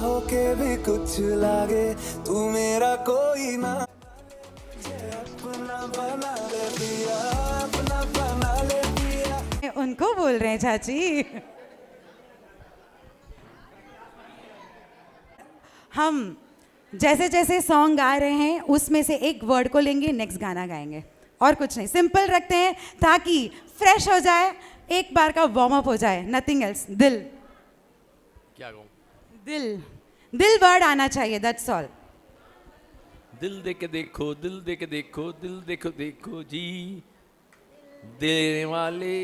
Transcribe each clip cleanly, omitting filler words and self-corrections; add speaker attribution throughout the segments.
Speaker 1: होके भी कुछ लागे तू मेरा कोई ना, अपना बना ले पिया, अपना बना ले पिया।
Speaker 2: उनको बोल रहे हैं चाची। हम जैसे जैसे सॉन्ग गा रहे हैं उसमें से एक वर्ड को लेंगे, नेक्स्ट गाना गाएंगे, और कुछ नहीं, सिंपल रखते हैं ताकि फ्रेश हो जाए, एक बार का वार्म अप हो जाए, नथिंग एल्स। दिल,
Speaker 3: क्या कहूँ?
Speaker 2: दिल, दिल वर्ड आना चाहिए, दैट्स ऑल।
Speaker 3: दिल दे के देखो, दिल दे के देखो, दिल देखो देखो जी, देने वाले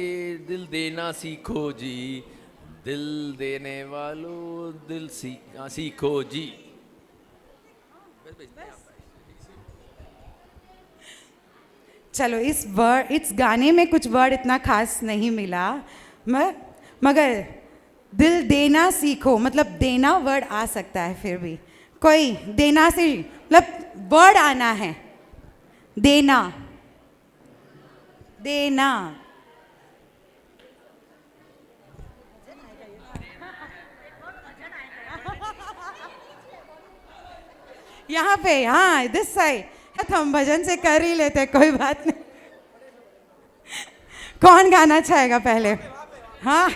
Speaker 3: दिल देना सीखो जी, दिल देने वालों दिल सीखो जी।
Speaker 2: चलो, इस गाने में कुछ वर्ड इतना खास नहीं मिला, मगर दिल देना सीखो, मतलब देना वर्ड आ सकता है, फिर भी कोई देना से मतलब वर्ड आना है, देना, देना। यहाँ पे, हाँ, दिस साइड हम भजन से कर ही लेते, कोई बात नहीं। कौन गाना चाहेगा पहले? हाँ,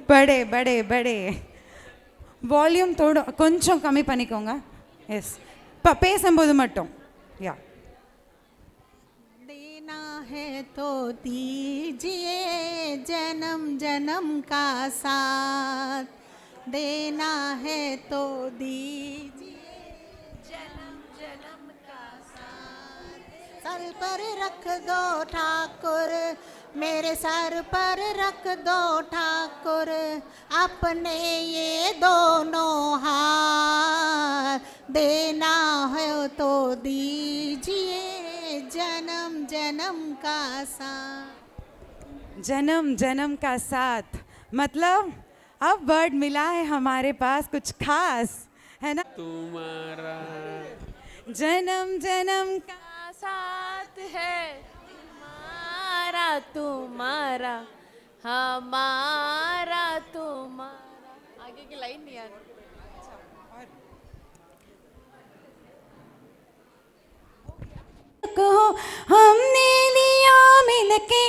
Speaker 2: बड़े बड़े बड़े वॉल्यूम थोड़ा కొంచెం కమ్మి పనికోంగా. ఎస్, పేస్ ఎంబోదు మట్టం. యా,
Speaker 4: देना है तो दीजिए जन्म जन्म का साथ, देना है तो दीजिए जन्म जन्म का साथ, सर पर रख दो ठाकुर, मेरे सर पर रख दो ठाकुर, अपने ये दोनों हाथ, देना है तो दीजिए जन्म जन्म का साथ।
Speaker 2: जन्म जन्म का साथ, मतलब अब वर्ड मिला है हमारे पास कुछ खास, है ना?
Speaker 3: तुम्हारा
Speaker 2: जन्म जन्म का
Speaker 5: साथ है, हमारा तुम्हारा, हमारा तुम्हारा। आगे की लाइन नहीं यार।
Speaker 2: कहो हमने लिया मिलके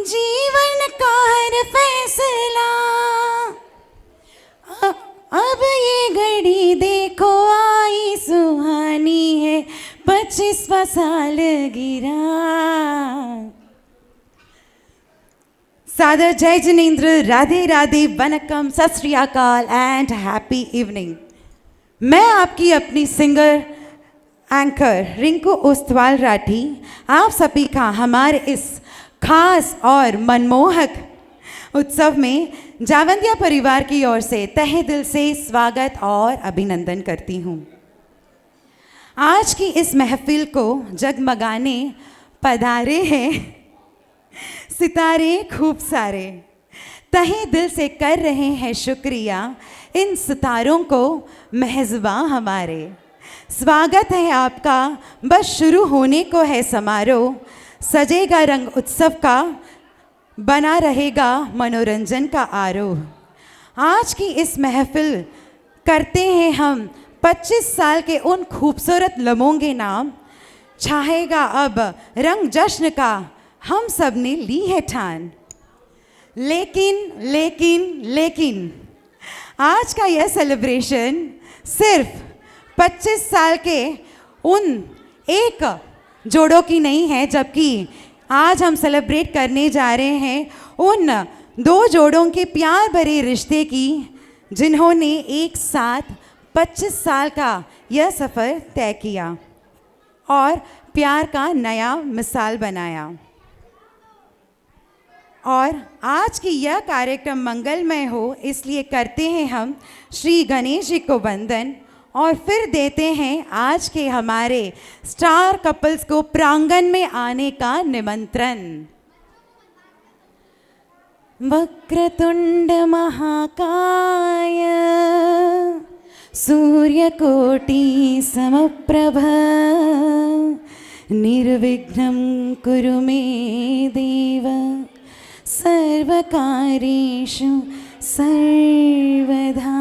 Speaker 2: जीवन का हर फैसला, अब ये घड़ी देखो आई सुहानी है, 25वां साल गिरा। सादर जय जिनेंद्र, राधे राधे, वनकम, सत श्री अकाल एंड हैप्पी इवनिंग। मैं आपकी अपनी सिंगर एंकर रिंकू ओस्तवाल राठी आप सभी का हमारे इस खास और मनमोहक उत्सव में जावंदिया परिवार की ओर से तहे दिल से स्वागत और अभिनंदन करती हूँ। आज की इस महफिल को जगमगाने पधारे हैं सितारे खूब सारे, तहे दिल से कर रहे हैं शुक्रिया इन सितारों को मेहज़बां हमारे। स्वागत है आपका, बस शुरू होने को है समारोह, सजेगा रंग उत्सव का, बना रहेगा मनोरंजन का आरोह। आज की इस महफिल करते हैं हम 25 साल के उन खूबसूरत लम्हों के नाम, छाएगा अब रंग जश्न का, हम सब ने ली है ठान। लेकिन लेकिन लेकिन आज का यह सेलिब्रेशन सिर्फ 25 साल के उन एक जोड़ों की नहीं है, जबकि आज हम सेलिब्रेट करने जा रहे हैं उन 2 जोड़ों के प्यार भरे रिश्ते की, जिन्होंने एक साथ 25 साल का यह सफ़र तय किया और प्यार का नया मिसाल बनाया। और आज की यह कार्यक्रम मंगलमय हो, इसलिए करते हैं हम श्री गणेश जी को वंदन और फिर देते हैं आज के हमारे स्टार कपल्स को प्रांगण में आने का निमंत्रण। वक्रतुंड महाकाय सूर्यकोटि समप्रभ निर्विघ्नं कुरु मे देव सर्वकार्येषु सर्वदा।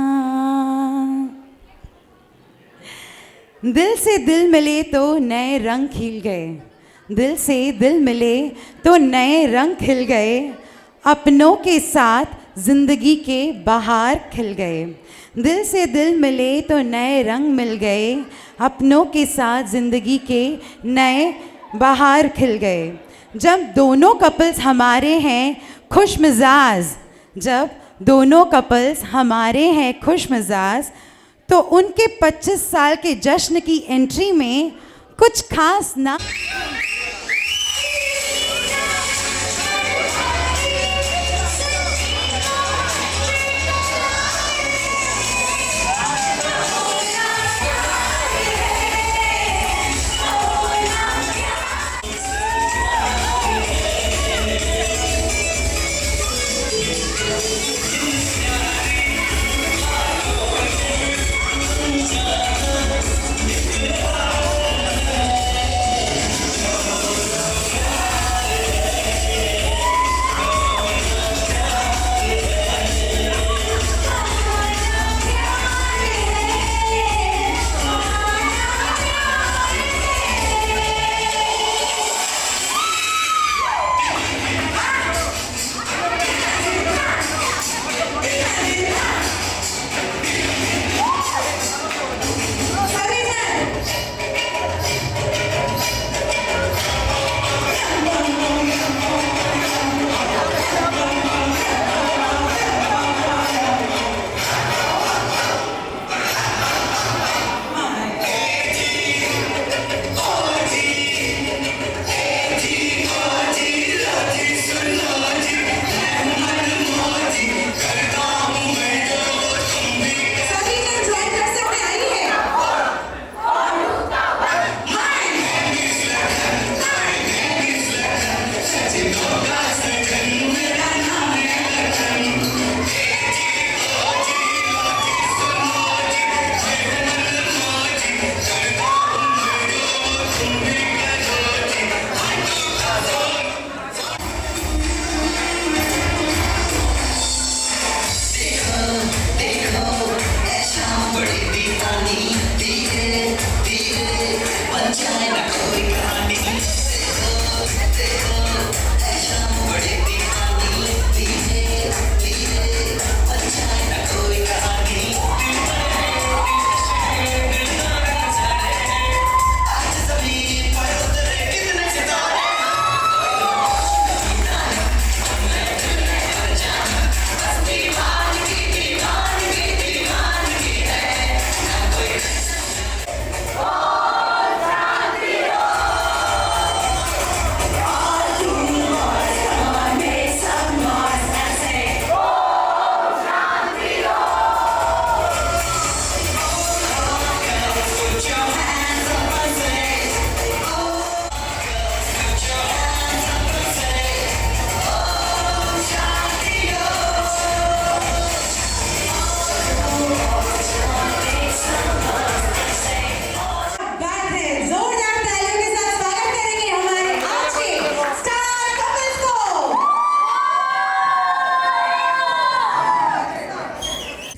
Speaker 2: दिल से दिल मिले तो नए रंग खिल गए, दिल से दिल मिले तो नए रंग खिल गए, अपनों के साथ जिंदगी के बहार खिल गए। दिल से दिल मिले तो नए रंग मिल गए, अपनों के साथ जिंदगी के नए बहार खिल गए। जब दोनों कपल्स हमारे हैं खुश मिजाज, जब दोनों कपल्स हमारे हैं खुश मिजाज, तो उनके 25 साल के जश्न की एंट्री में कुछ खास ना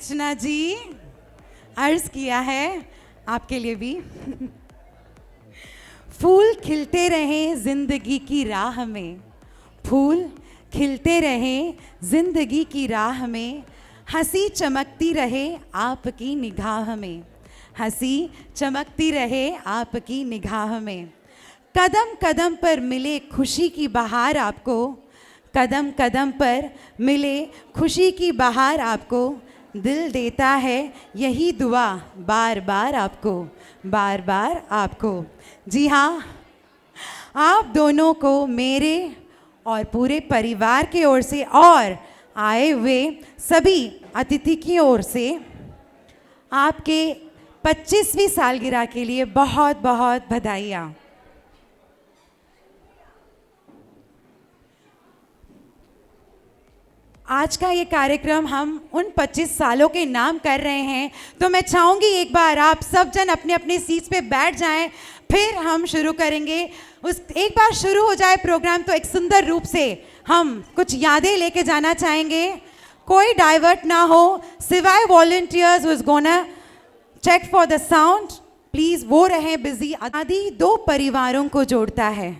Speaker 2: अर्चना जी अर्ज किया है आपके लिए भी। फूल खिलते रहें जिंदगी की राह में, फूल खिलते रहें जिंदगी की राह में, हंसी चमकती रहे आपकी निगाह में, हंसी चमकती रहे आपकी निगाह में। कदम कदम पर मिले खुशी की बहार आपको, कदम कदम पर मिले खुशी की बहार आपको, दिल देता है यही दुआ बार बार आपको, बार बार आपको। जी हाँ, आप दोनों को मेरे और पूरे परिवार की ओर से और आए हुए सभी अतिथि की ओर से आपके 25वीं सालगिरह के लिए बहुत बहुत बधाइयाँ। आज का ये कार्यक्रम हम उन 25 सालों के नाम कर रहे हैं, तो मैं चाहूँगी एक बार आप सब जन अपने अपने सीट्स पे बैठ जाएं। फिर हम शुरू करेंगे। उस एक बार शुरू हो जाए प्रोग्राम तो एक सुंदर रूप से हम कुछ यादें लेके जाना चाहेंगे, कोई डाइवर्ट ना हो, सिवाय volunteers who is gonna check for the sound, please वो रहे बिजी। शादी दो परिवारों को जोड़ता है,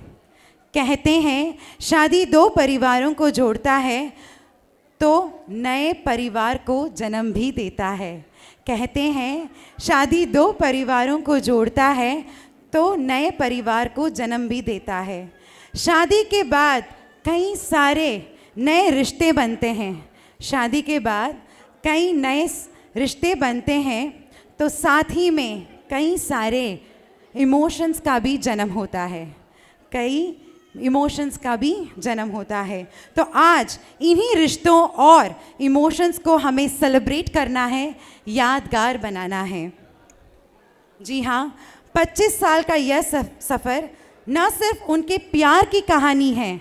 Speaker 2: कहते हैं शादी दो परिवारों को जोड़ता है तो नए परिवार को जन्म भी देता है। कहते हैं शादी दो परिवारों को जोड़ता है तो नए परिवार को जन्म भी देता है। शादी के बाद कई सारे नए रिश्ते बनते हैं, शादी के बाद कई नए रिश्ते बनते हैं तो साथ ही में कई सारे इमोशंस का भी जन्म होता है, कई इमोशंस का भी जन्म होता है। तो आज इन्हीं रिश्तों और इमोशंस को हमें सेलिब्रेट करना है, यादगार बनाना है। जी हाँ, 25 साल का यह सफ़र न सिर्फ उनके प्यार की कहानी है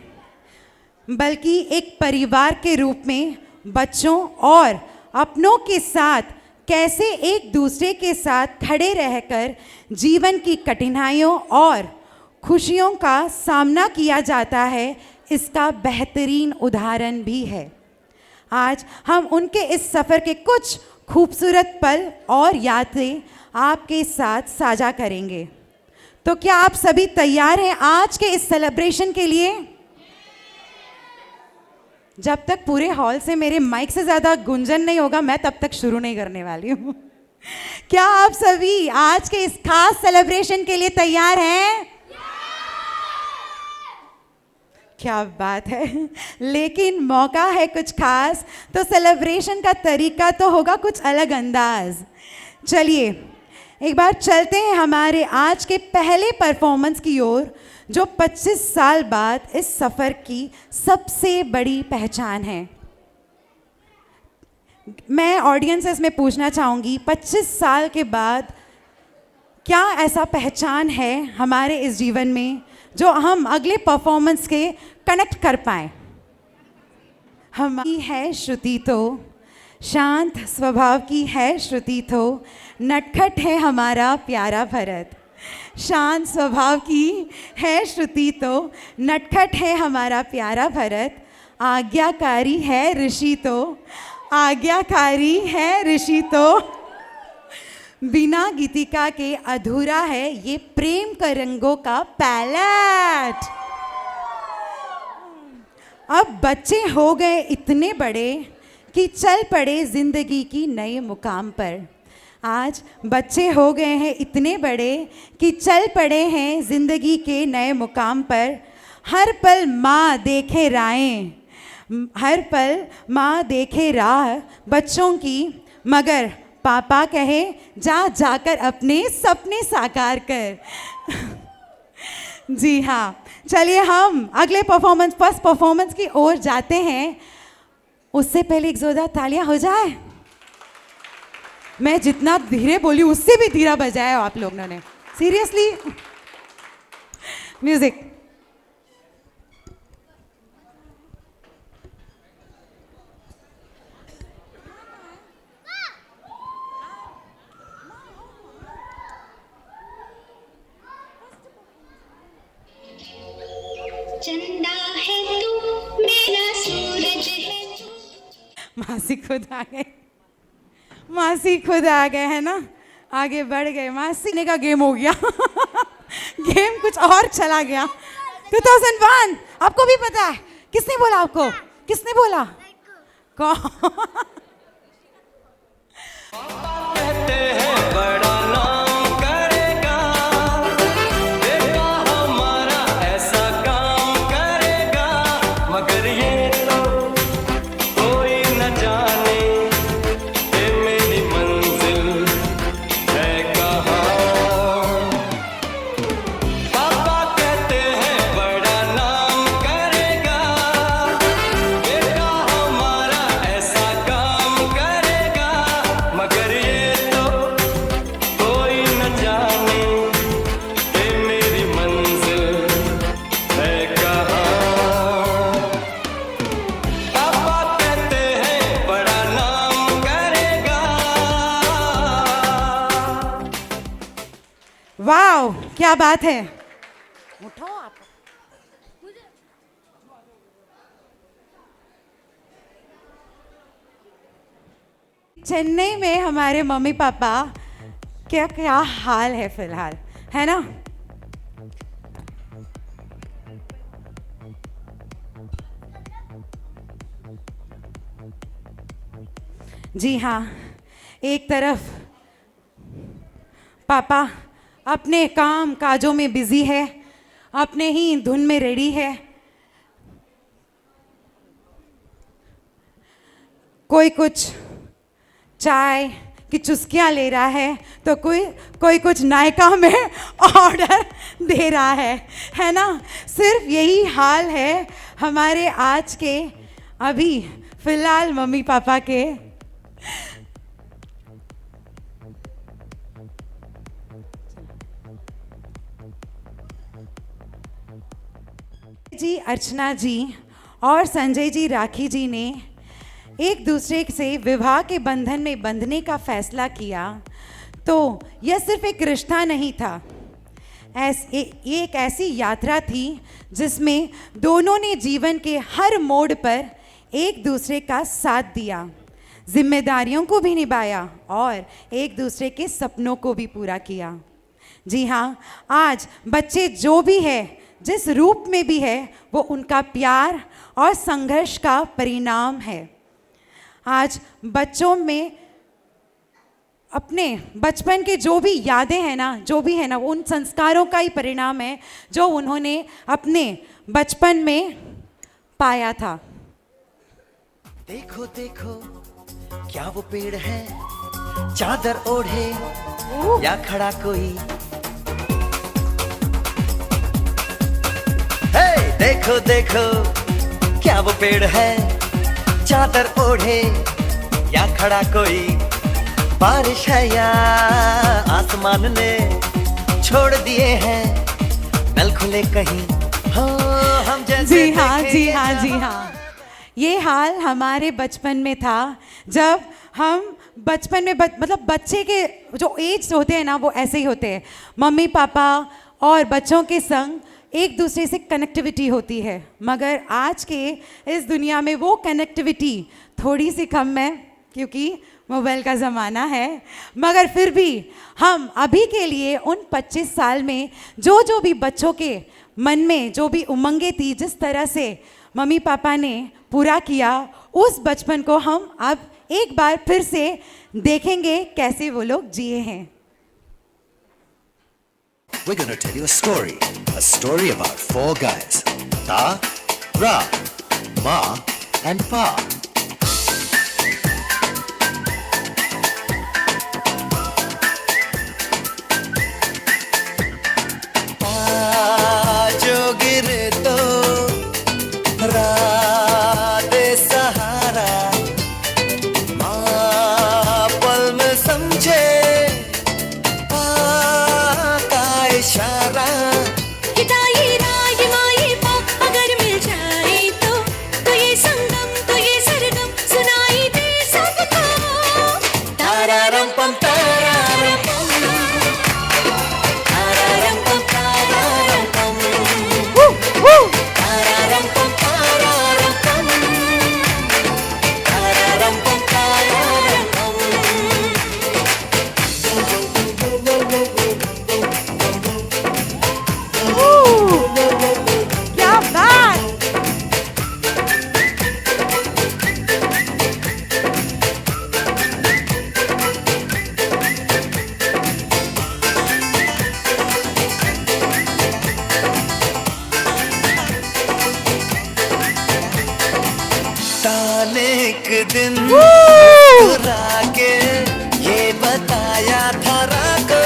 Speaker 2: बल्कि एक परिवार के रूप में बच्चों और अपनों के साथ कैसे एक दूसरे के साथ खड़े रहकर जीवन की कठिनाइयों और खुशियों का सामना किया जाता है, इसका बेहतरीन उदाहरण भी है। आज हम उनके इस सफ़र के कुछ खूबसूरत पल और यादें आपके साथ साझा करेंगे। तो क्या आप सभी तैयार हैं आज के इस सेलिब्रेशन के लिए? जब तक पूरे हॉल से मेरे माइक से ज़्यादा गुंजन नहीं होगा मैं तब तक शुरू नहीं करने वाली हूँ। क्या आप सभी आज के इस खास सेलिब्रेशन के लिए तैयार हैं? क्या बात है। लेकिन मौका है कुछ खास तो सेलिब्रेशन का तरीका तो होगा कुछ अलग अंदाज। चलिए एक बार चलते हैं हमारे आज के पहले परफॉर्मेंस की ओर, जो 25 साल बाद इस सफ़र की सबसे बड़ी पहचान है। मैं ऑडियंसेस में पूछना चाहूँगी, 25 साल के बाद क्या ऐसा पहचान है हमारे इस जीवन में जो हम अगले परफॉर्मेंस के कनेक्ट कर पाएँ? हमारी है श्रुति तो, शांत स्वभाव की है श्रुति तो, नटखट है हमारा प्यारा भरत। शांत स्वभाव की है श्रुति तो, नटखट है हमारा प्यारा भरत। आज्ञाकारी है ऋषि तो, आज्ञाकारी है ऋषि तो, बिना गीतिका के अधूरा है ये प्रेम का रंगों का पैलेट। अब बच्चे हो गए इतने बड़े कि चल पड़े जिंदगी की नए मुकाम पर। आज बच्चे हो गए हैं इतने बड़े कि चल पड़े हैं जिंदगी के नए मुकाम पर। हर पल माँ देखे राहें, हर पल माँ देखे राह बच्चों की, मगर पापा कहे जा जाकर अपने सपने साकार कर। जी हाँ, चलिए हम अगले परफॉर्मेंस, फर्स्ट परफॉर्मेंस की ओर जाते हैं। उससे पहले एक जोरदार तालियां हो जाए। मैं जितना धीरे बोली उससे भी धीरा बजाया आप लोगों ने, सीरियसली। म्यूजिक।
Speaker 6: चंदा है तू, मेरा सूरज है तू।
Speaker 2: मासी खुद आ गए, मासी खुद आ गए, है ना, आगे बढ़ गए। मासी ने का गेम हो गया। गेम कुछ और चला गया। 2001 आपको भी पता है? किसने बोला आपको? किसने बोला? कौन? क्या बात है। उठो आप। चेन्नई में हमारे मम्मी पापा क्या क्या हाल है फिलहाल, है ना। जी हाँ, एक तरफ पापा अपने काम काजों में बिजी है, अपने ही धुन में रेडी है। कोई कुछ चाय की चुस्कियाँ ले रहा है तो कोई कुछ नायका में ऑर्डर दे रहा है ना। सिर्फ यही हाल है हमारे आज के अभी फिलहाल मम्मी पापा के। जी अर्चना जी और संजय जी राखी जी ने एक दूसरे से विवाह के बंधन में बंधने का फैसला किया तो यह सिर्फ एक रिश्ता नहीं था, ये एक ऐसी यात्रा थी जिसमें दोनों ने जीवन के हर मोड़ पर एक दूसरे का साथ दिया, जिम्मेदारियों को भी निभाया और एक दूसरे के सपनों को भी पूरा किया। जी हाँ, आज बच्चे जो भी है, जिस रूप में भी है, वो उनका प्यार और संघर्ष का परिणाम है। आज बच्चों में अपने बचपन के जो भी यादें हैं ना, जो भी है ना, उन संस्कारों का ही परिणाम है जो उन्होंने अपने बचपन में पाया था।
Speaker 7: देखो देखो क्या वो पेड़ है, चादर ओढ़े या खड़ा कोई। हे देखो देखो क्या वो पेड़ है, चादर ओढ़े या खड़ा कोई। बारिश है या आसमान ने छोड़ दिए हैं नल खुले कहीं, हो हम जैसे।
Speaker 2: जी हाँ, जी हाँ, जी हाँ, ये हाल हमारे बचपन में था जब हम बचपन में मतलब बच्चे के जो एज होते हैं ना वो ऐसे ही होते हैं। मम्मी पापा और बच्चों के संग एक दूसरे से कनेक्टिविटी होती है, मगर आज के इस दुनिया में वो कनेक्टिविटी थोड़ी सी कम है क्योंकि मोबाइल का ज़माना है। मगर फिर भी हम अभी के लिए उन 25 साल में जो भी बच्चों के मन में जो भी उमंगें थी, जिस तरह से मम्मी पापा ने पूरा किया, उस बचपन को हम अब एक बार फिर से देखेंगे कैसे वो लोग जिए हैं।
Speaker 8: We're going to tell you a story about 4 guys, Ta, Ra, Ma and Pa.
Speaker 7: Pa jo gire to Ra de sahara, Ma pal mein samjhe इशारा।
Speaker 9: हिदाई राय माई पा अगर मिल जाए तो ये संगम, तो ये सरगम सुनाई दे सबको।
Speaker 7: तारारम पम तारारम पम, तारारम पम तारारम पम, तारारम पम तारारम पम, तारारम पम तारारम पम।
Speaker 2: क्या बात।
Speaker 7: ताने एक दिन मुस्कुरा के ये बताया था राको,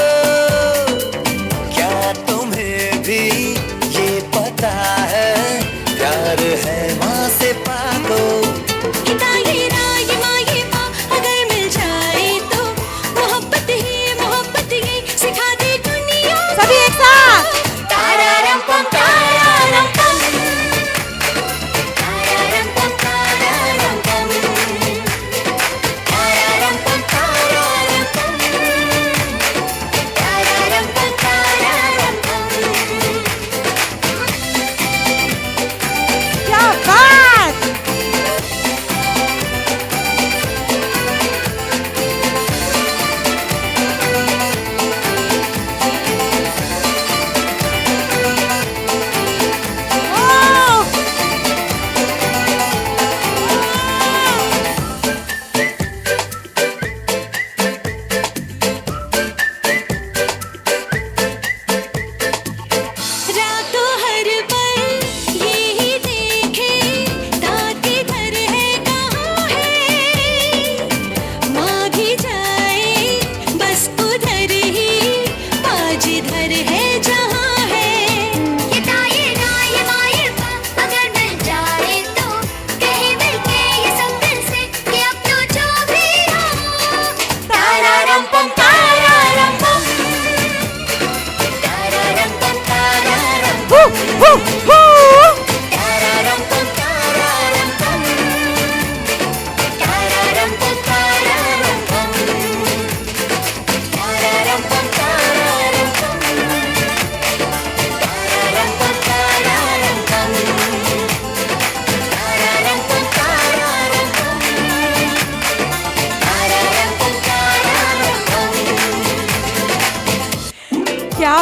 Speaker 7: क्या तुम्हें भी ये पता है प्यार है माँ से पाको।
Speaker 9: हिदाई राय माई पा अगर मिल जाए तो मोहब्बत ही सिखा दे दुनिया।
Speaker 2: सभी एक साथ।
Speaker 9: तारारम पम तारारम पम, तारारम पम तारारम पम, तारारम पम तारारम पम।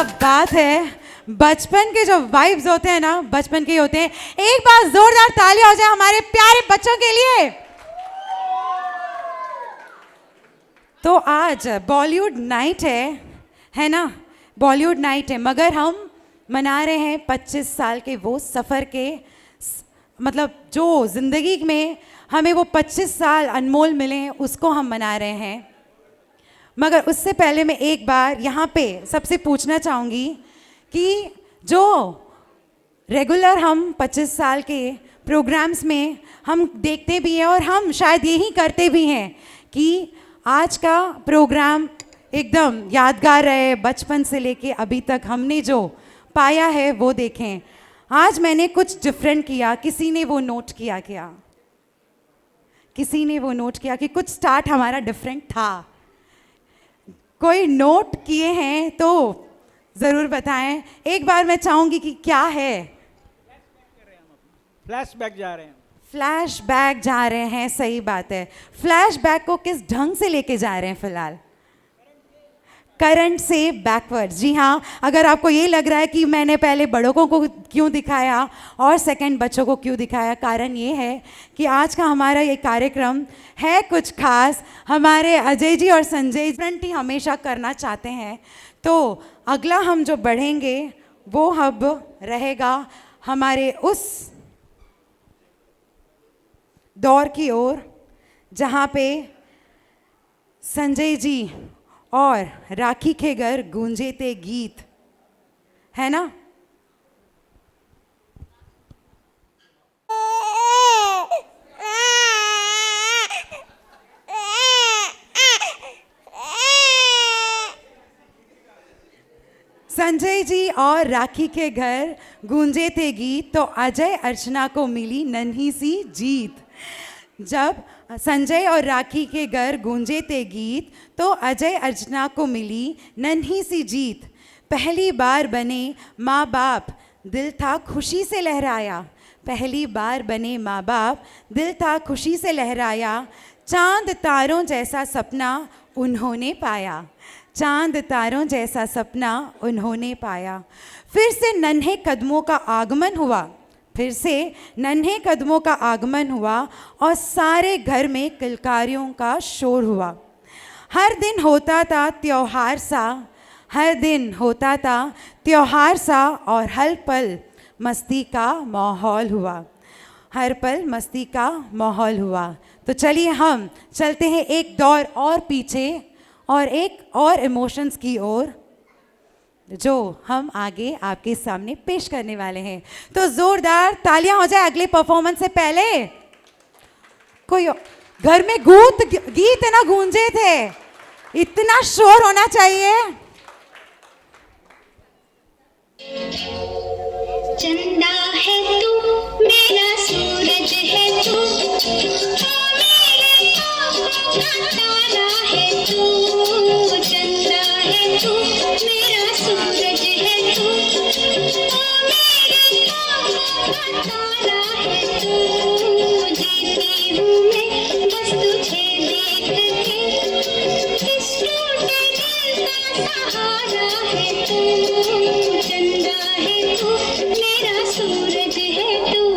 Speaker 2: क्या बात है। बचपन के जो वाइब्स होते हैं ना, बचपन के ही होते हैं। एक बार जोरदार तालियां हो जाए हमारे प्यारे बच्चों के लिए। तो आज बॉलीवुड नाइट है ना, बॉलीवुड नाइट है, मगर हम मना रहे हैं 25 साल के वो सफ़र के, मतलब जो ज़िंदगी में हमें वो 25 साल अनमोल मिले हैं, उसको हम मना रहे हैं। मगर उससे पहले मैं एक बार यहाँ पे सबसे पूछना चाहूँगी कि जो रेगुलर हम 25 साल के प्रोग्राम्स में हम देखते भी हैं और हम शायद यही करते भी हैं कि आज का प्रोग्राम एकदम यादगार रहे, बचपन से लेके अभी तक हमने जो पाया है वो देखें। आज मैंने कुछ डिफरेंट किया, किसी ने वो नोट किया क्या? किसी ने वो नोट किया कि कुछ स्टार्ट हमारा डिफरेंट था? कोई नोट किए हैं तो ज़रूर बताएं। एक बार मैं चाहूँगी कि क्या है?
Speaker 10: फ्लैशबैक जा रहे हैं।
Speaker 2: फ्लैशबैक जा रहे हैं, सही बात है। फ्लैशबैक को किस ढंग से लेके जा रहे हैं फिलहाल? करंट से बैकवर्ड। जी हाँ, अगर आपको ये लग रहा है कि मैंने पहले बड़ों को क्यों दिखाया और सेकंड बच्चों को क्यों दिखाया, कारण ये है कि आज का हमारा ये कार्यक्रम है कुछ खास। हमारे अजय जी और संजय डिफरेंट ही हमेशा करना चाहते हैं। तो अगला हम जो बढ़ेंगे वो अब रहेगा हमारे उस दौर की ओर जहाँ पे संजय जी और राखी के घर गूंजे थे गीत, है ना? संजय जी और राखी के घर गूंजे थे गीत, तो अजय अर्चना को मिली नन्ही सी जीत। जब संजय और राखी के घर गूंजे थे गीत, तो अजय अर्चना को मिली नन्ही सी जीत। पहली बार बने माँ बाप, दिल था खुशी से लहराया। पहली बार बने माँ बाप, दिल था खुशी से लहराया। चांद तारों जैसा सपना उन्होंने पाया। चांद तारों जैसा सपना उन्होंने पाया। फिर से नन्हे कदमों का आगमन हुआ। फिर से नन्हे कदमों का आगमन हुआ और सारे घर में किलकारियों का शोर हुआ। हर दिन होता था त्योहार सा, हर दिन होता था त्योहार सा, और हर पल मस्ती का माहौल हुआ। हर पल मस्ती का माहौल हुआ। तो चलिए हम चलते हैं एक दौर और पीछे और एक और इमोशंस की ओर, जो हम आगे आपके सामने पेश करने वाले हैं। तो जोरदार तालियां हो जाए अगले परफॉर्मेंस से पहले। कोई घर में गीत है ना गूंजे थे, इतना शोर होना चाहिए।
Speaker 6: चंदा है तू, मेरा सूरज है तू, मेरे आँखों का तारा है तू। चंदा है तू, मेरा सूरज है तू, मेरे आँखों का तारा है तू। जीती हूँ मैं बस तुझे देख के, इस टूटे दिल का सहारा है तू। चंदा है तू, मेरा सूरज है तू। तू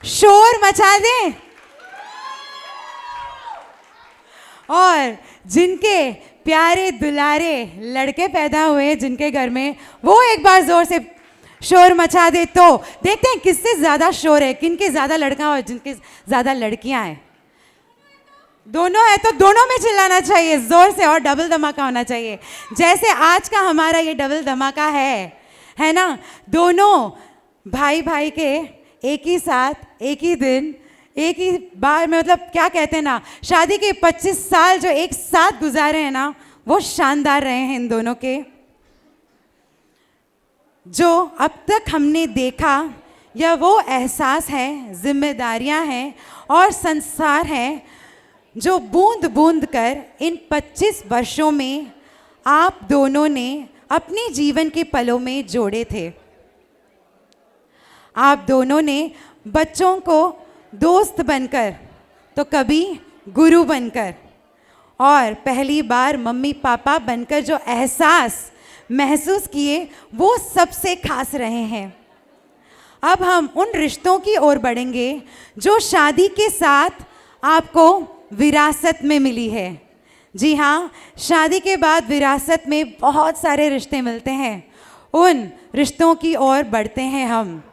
Speaker 2: शोर मचा दें। और जिनके प्यारे दुलारे लड़के पैदा हुए जिनके घर में, वो एक बार जोर से शोर मचा दे। तो देखते हैं किससे ज्यादा शोर है, किनके ज्यादा लड़का और जिनके ज्यादा लड़कियां हैं। दोनों है तो दोनों में चिल्लाना चाहिए जोर से, और डबल धमाका होना चाहिए जैसे आज का हमारा ये डबल धमाका है ना। दोनों भाई भाई के एक ही साथ एक ही दिन एक ही बार में, मतलब क्या कहते हैं ना, शादी के 25 साल जो एक साथ गुजारे हैं ना, वो शानदार रहे हैं इन दोनों के। जो अब तक हमने देखा या वो एहसास है, जिम्मेदारियां हैं और संसार है जो बूंद बूंद कर इन 25 वर्षों में आप दोनों ने अपने जीवन के पलों में जोड़े थे। आप दोनों ने बच्चों को दोस्त बनकर तो कभी गुरु बनकर, और पहली बार मम्मी पापा बनकर जो एहसास महसूस किए वो सबसे खास रहे हैं। अब हम उन रिश्तों की ओर बढ़ेंगे जो शादी के साथ आपको विरासत में मिली है। जी हाँ, शादी के बाद विरासत में बहुत सारे रिश्ते मिलते हैं। उन रिश्तों की ओर बढ़ते हैं हम।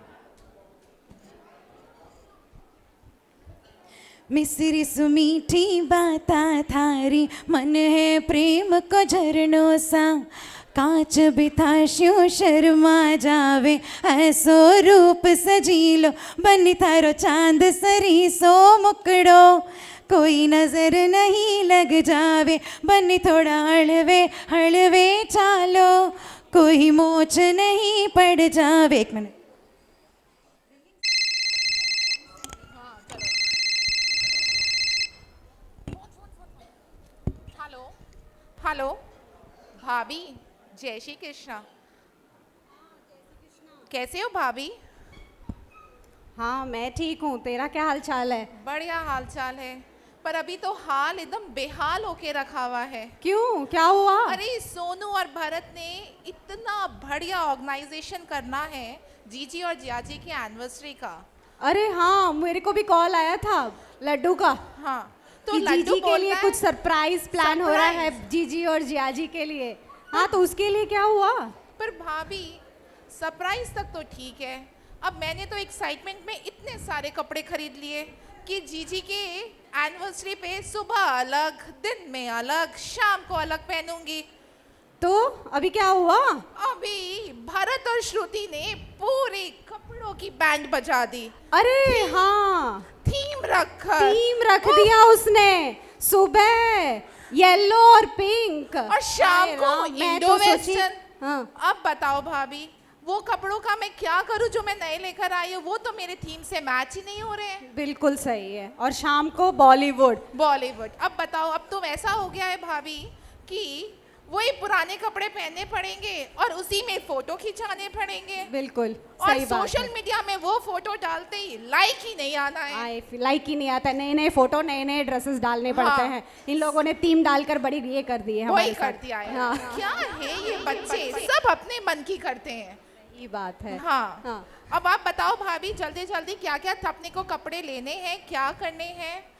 Speaker 2: मिसरी सुमीठी बाता थारी, मन है प्रेम को झरनों सा, कांच बिथा श्यो शर्मा जावे, ऐसो रूप सजीलो बनी थारो चांद सरी सो मुकड़ो, कोई नजर नहीं लग जावे, बनी थोड़ा हड़वे हड़वे चालो, कोई मोच नहीं पड़ जावे। एक मिनट,
Speaker 10: हेलो भाभी, जय श्री कृष्णा। कैसे हो भाभी?
Speaker 4: हाँ मैं ठीक हूँ, तेरा क्या हाल चाल है?
Speaker 10: बढ़िया हाल चाल है, पर अभी तो हाल एकदम बेहाल होके रखा हुआ है।
Speaker 4: क्यों, क्या हुआ?
Speaker 10: अरे सोनू और भरत ने इतना बढ़िया ऑर्गेनाइजेशन करना है जीजी और जियाजी की एनिवर्सरी का।
Speaker 4: अरे हाँ, मेरे को भी कॉल आया था लड्डू का।
Speaker 10: हाँ तो
Speaker 4: कि
Speaker 10: लड्डू
Speaker 4: जीजी के लिए
Speaker 10: बोलता
Speaker 4: कुछ सरप्राइज प्लान हो रहा है
Speaker 10: सरप्राइज।
Speaker 4: जीजी और जियाजी के लिए। हाँ तो उसके लिए क्या हुआ?
Speaker 10: पर भाभी सरप्राइज तक तो ठीक है, अब मैंने तो एक्साइटमेंट में इतने सारे कपड़े खरीद लिए कि जीजी के एनिवर्सरी पे सुबह अलग, दिन में अलग, शाम को अलग पहनूंगी।
Speaker 4: तो अभी क्या हुआ?
Speaker 10: अभी भरत और श्रुति ने पूरे कपड़ों की बैंड बजा दी।
Speaker 4: अरे हाँ,
Speaker 10: थीम रख
Speaker 4: दिया उसने। सुबह येलो और पिंक
Speaker 10: और शाम
Speaker 4: अरे
Speaker 10: को
Speaker 4: राम, मैं
Speaker 10: इंडो
Speaker 4: तो सोची-
Speaker 10: वेस्टर्न।
Speaker 4: हाँ।
Speaker 10: अब बताओ भाभी, वो कपड़ों का मैं क्या करूं जो मैं नए लेकर आई हूँ, वो तो मेरे थीम से मैच ही नहीं हो रहे हैं।
Speaker 4: बिल्कुल सही है। और शाम को बॉलीवुड।
Speaker 10: अब बताओ, अब तो ऐसा हो गया है भाभी कि वही पुराने कपड़े पहनने पड़ेंगे और उसी में फोटो खिंचाने पड़ेंगे।
Speaker 4: बिल्कुल
Speaker 10: और
Speaker 4: सही बात
Speaker 10: सोशल
Speaker 4: है।
Speaker 10: मीडिया में वो फोटो डालते ही लाइक ही नहीं आना है।
Speaker 4: लाइक ही नहीं आता, नए नए फोटो नए नए ड्रेसेस डालने पड़ते
Speaker 10: हाँ।
Speaker 4: हैं। इन लोगों ने थीम डालकर बड़ी ये कर दी है
Speaker 10: वही
Speaker 4: हमारे
Speaker 10: कर
Speaker 4: साथ।
Speaker 10: दिया है।
Speaker 4: हाँ।
Speaker 10: क्या है ये बच्चे, सब अपने मन की करते हैं।
Speaker 4: ये बात है।
Speaker 10: हाँ।
Speaker 4: हाँ।
Speaker 10: अब आप बताओ भाभी, जल्दी जल्दी क्या क्या अपने को कपड़े लेने हैं, क्या करने हैं?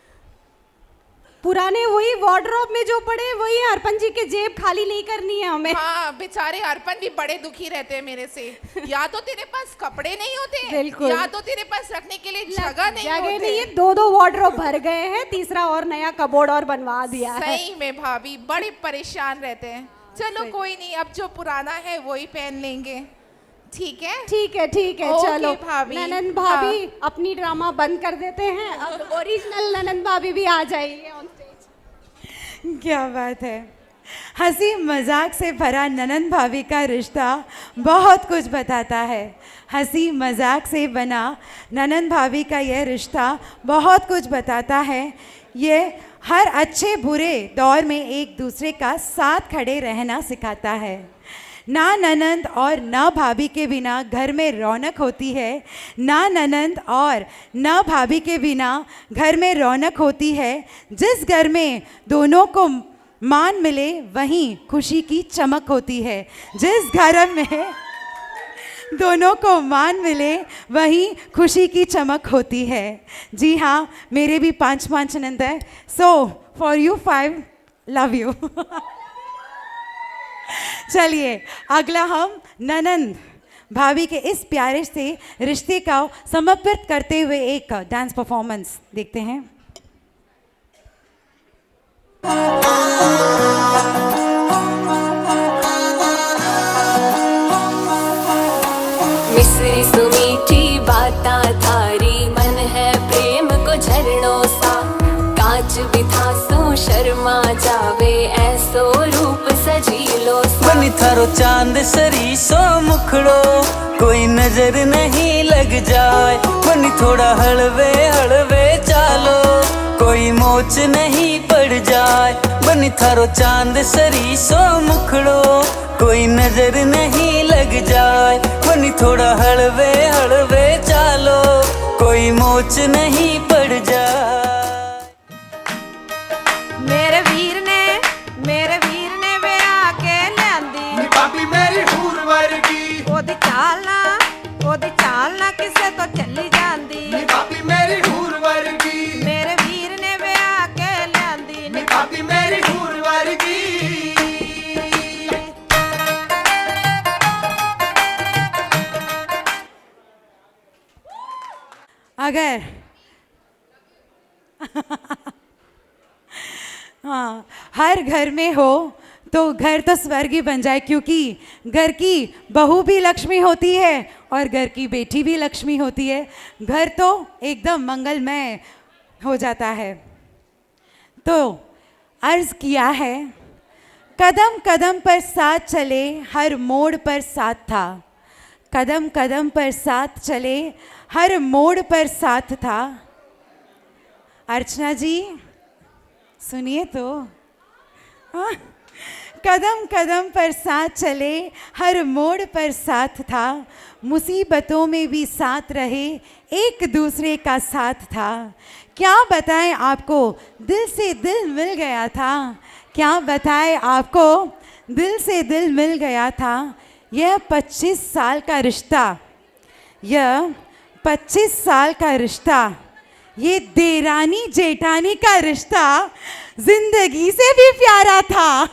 Speaker 4: पुराने वही वार्डरोब में जो पड़े वही, अर्पण जी के जेब खाली नहीं करनी है हमें।
Speaker 10: हाँ, बेचारे अर्पण भी बड़े दुखी रहते हैं मेरे से। या तो तेरे पास कपड़े नहीं होते,
Speaker 4: बिल्कुल।
Speaker 10: या तो तेरे पास रखने के लिए जगह नहीं होते।
Speaker 4: नहीं है, दो वार्डरोब भर गए हैं, तीसरा और नया कबोर्ड और बनवा दिया है।
Speaker 10: सही में भाभी बड़े परेशान रहते हैं। चलो कोई नहीं, अब जो पुराना है वही पहन लेंगे। ठीक है
Speaker 4: ठीक है
Speaker 10: ओके
Speaker 4: चलो
Speaker 10: भाभी।
Speaker 4: ननंद भाभी अपनी ड्रामा बंद कर देते हैं। अब ओरिजिनल ननंद भाभी भी आ जाएगी ऑन स्टेज।
Speaker 2: क्या बात है। हंसी मजाक से भरा ननंद भाभी का रिश्ता बहुत कुछ बताता है। हंसी मजाक से बना ननंद भाभी का यह रिश्ता बहुत कुछ बताता है। ये हर अच्छे बुरे दौर में एक दूसरे का साथ खड़े रहना सिखाता है। ना ननंद और ना भाभी के बिना घर में रौनक होती है, ना ननंद और ना भाभी के बिना घर में रौनक होती है। जिस घर में दोनों को मान मिले वहीं खुशी की चमक होती है। जिस घर में दोनों को मान मिले वहीं खुशी की चमक होती है। जी हाँ, मेरे भी 5 नंद है। So for you 5 love you. चलिए अगला हम ननंद भाभी के इस प्यारे से रिश्ते का समर्पित करते हुए एक डांस परफॉर्मेंस देखते हैं।
Speaker 9: मिसरी सुमीठी बाता थारी मन है प्रेम को झरनों सा कांच बिथा सो शर्मा जावे ऐसो रूप सजीलो सा
Speaker 11: बनी थारो चांद सरी सो मुखड़ो कोई नजर नहीं लग जाए बनी थोड़ा हलवे हलवे चालो कोई मोच नहीं पड़ जाए बनी थारो चांद सरी सो मुखड़ो कोई नजर नहीं लग जाए बनी थोड़ा हलवे हलवे चालो कोई मोच नहीं पड़ जाए।
Speaker 5: मेरे वीर ने वे आके लियांदी
Speaker 7: भाभी मेरी हूर वर्गी
Speaker 5: ओदी चाल ना किसे तो चली जांदी
Speaker 7: भाभी मेरी हूर वर्गी
Speaker 5: मेरे वीर ने वे आके लियांदी
Speaker 7: भाभी मेरी हूर वर्गी
Speaker 2: अगर हाँ हर घर में हो तो घर तो स्वर्ग ही बन जाए, क्योंकि घर की बहू भी लक्ष्मी होती है और घर की बेटी भी लक्ष्मी होती है। घर तो एकदम मंगलमय हो जाता है। तो अर्ज किया है, कदम कदम पर साथ चले हर मोड़ पर साथ था, कदम कदम पर साथ चले हर मोड़ पर साथ था। अर्चना जी सुनिए तो, हाँ? कदम कदम पर साथ चले हर मोड़ पर साथ था, मुसीबतों में भी साथ रहे एक दूसरे का साथ था। क्या बताएं आपको दिल से दिल मिल गया था, क्या बताएं आपको दिल से दिल मिल गया था। यह 25 साल का रिश्ता, यह 25 साल का रिश्ता, ये देरानी जेठानी का रिश्ता जिंदगी से भी प्यारा था।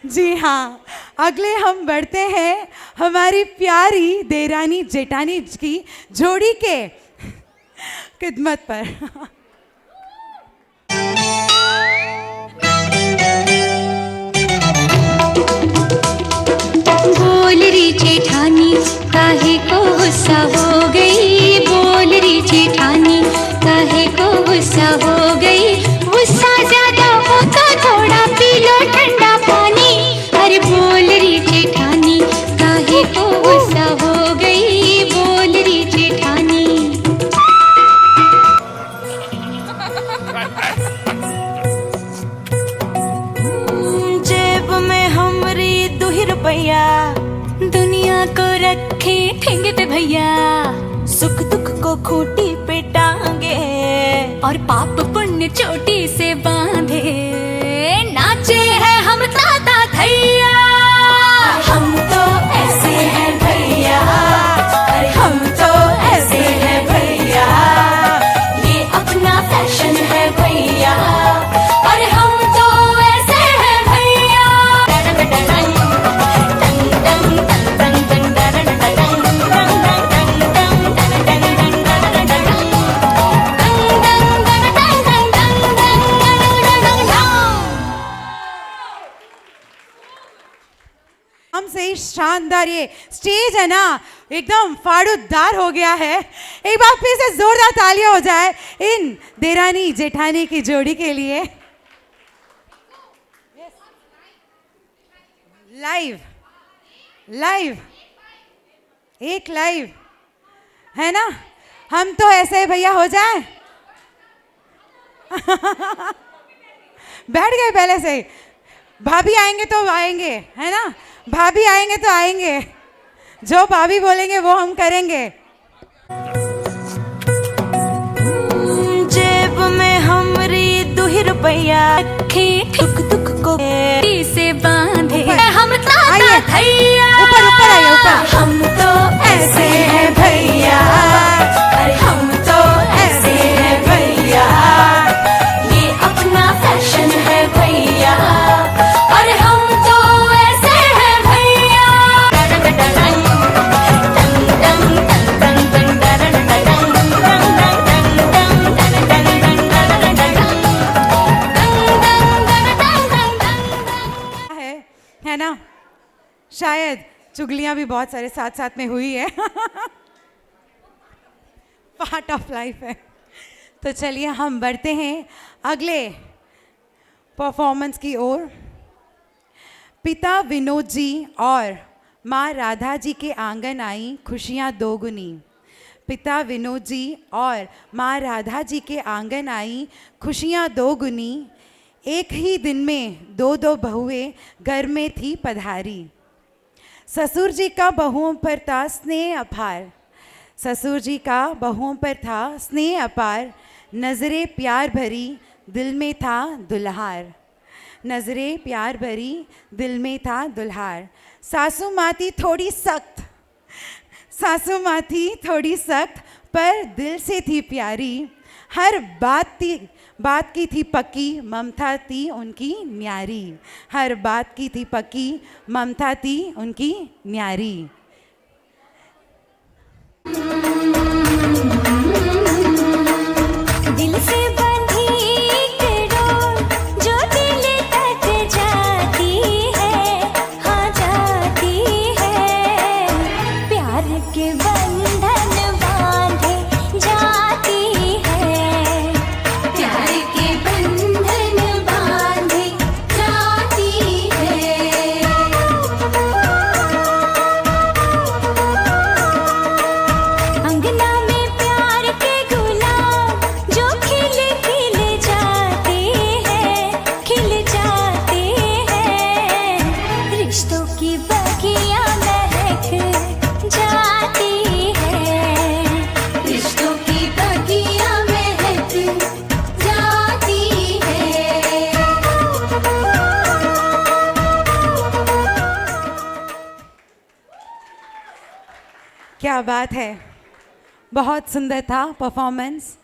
Speaker 2: जी हाँ, अगले हम बढ़ते हैं हमारी प्यारी देरानी जेठानी की जोड़ी के खिदमत पर।
Speaker 6: बोल री जेठानी काहे को गुस्सा हो गई, बोल री जेठानी काहे को गुस्सा हो गई। गुस्सा ज्यादा हो तो थोड़ा पी लो ठंडा पानी। अरे बोल री जेठानी काहे को गुस्सा हो गई, बोल री जेठानी।
Speaker 9: जेब में हमरी 2 रुपया दुनिया को रखे ठेंगे पे भैया, सुख दुख को खूंटी पे टांगे और पाप पुण्य चोटी से बांधे। नाचे हैं हम ताता थैया, हम तो ऐसे हैं भैया, अरे हम तो ऐसे हैं भैया, ये अपना फैशन है भैया, अरे हम तो ऐसे हैं भैया।
Speaker 2: हमसे ही शानदार ये स्टेज है ना, एकदम फाड़ूदार हो गया है। एक बार फिर से जोरदार तालियां हो जाए इन देरानी जेठानी की जोड़ी के लिए। लाइव लाइव एक लाइव है ना, हम तो ऐसे भैया हो जाए। बैठ गए पहले से, भाभी आएंगे तो आएंगे, है ना, भाभी आएंगे तो आएंगे, जो भाभी बोलेंगे वो हम करेंगे।
Speaker 9: जेब में हमरी 2 रुपया रुपया रखे टुक टुक को से बांधे
Speaker 2: ऊपर।
Speaker 9: हम
Speaker 2: आइए।
Speaker 9: भैया
Speaker 2: ऊपर ऊपर आइए ऊपर।
Speaker 9: हम तो ऐसे हैं भैया, अरे हम तो ऐसे हैं भैया, ये अपना फैशन है भैया, अरे हम तो ऐसे हैं भैया।
Speaker 2: है ना, शायद चुगलियां भी बहुत सारे साथ साथ में हुई है। पार्ट ऑफ लाइफ है। तो चलिए हम बढ़ते हैं अगले परफॉर्मेंस की ओर। पिता विनोद जी और माँ राधा जी के आंगन आई खुशियाँ दोगुनी। पिता विनोद जी और माँ राधा जी के आंगन आई खुशियाँ दोगुनी। एक ही दिन में दो दो बहुएं घर में थी पधारी। ससुर जी का बहुओं पर था स्नेह अपार। ससुर जी का बहुओं पर था स्नेह अपार। नज़रें प्यार भरी दिल में था दुल्हार। नज़रें प्यार भरी दिल में था दुल्हार। सासू माँ थी थोड़ी सख्त, सासू माँ थी थोड़ी सख्त, पर दिल से थी प्यारी। हर बात की थी पक्की, ममता थी उनकी न्यारी। हर बात की थी पक्की, ममता थी उनकी न्यारी।
Speaker 9: दिल से बंधी डोर जो दिल तक जाती है, हाँ जाती है, प्यार के बंधन बांधे जाती है, प्यार के बंधन बांधे जाती है। अंगना में प्यार के गुलाब जो खिल खिल जाते हैं, खिल जाते हैं, रिश्तों की बगियां महक जाती है, रिश्तों की बगियां महक जाती है।
Speaker 2: क्या बात है, बहुत सुंदर था परफॉर्मेंस।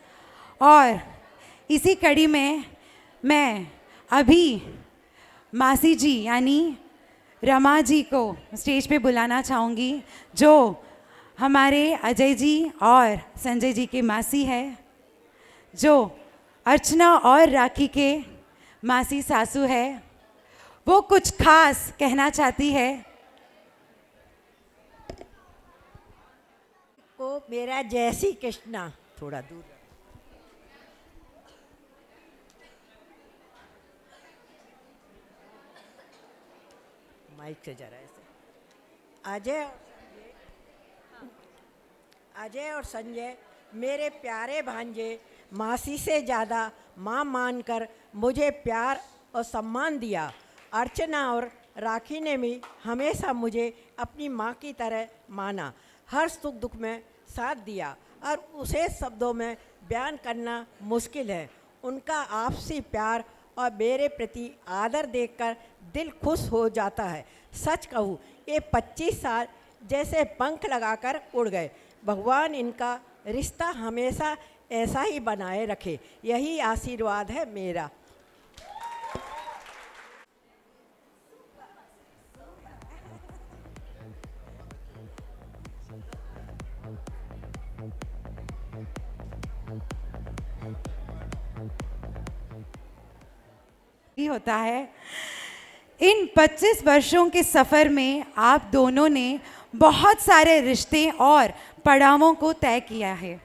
Speaker 2: और इसी कड़ी में मैं अभी मासी जी यानी रमा जी को स्टेज पे बुलाना चाहूँगी, जो हमारे अजय जी और संजय जी की मासी है, जो अर्चना और राखी के मासी सासू है। वो कुछ खास कहना चाहती है।
Speaker 5: को मेरा जय श्री कृष्णा। थोड़ा दूर माइक से जरा ऐसे। अजय और संजय मेरे प्यारे भांजे, मासी से ज़्यादा माँ मानकर मुझे प्यार और सम्मान दिया। अर्चना और राखी ने भी हमेशा मुझे अपनी माँ की तरह माना, हर सुख दुख में साथ दिया और उसे शब्दों में बयान करना मुश्किल है। उनका आपसी प्यार और मेरे प्रति आदर देखकर दिल खुश हो जाता है। सच कहूँ, ये 25 साल जैसे पंख लगाकर उड़ गए। भगवान इनका रिश्ता हमेशा ऐसा ही बनाए रखे, यही आशीर्वाद है मेरा।
Speaker 2: होता है। इन 25 वर्षों के सफ़र में आप दोनों ने बहुत सारे रिश्ते और पड़ावों को तय किया है।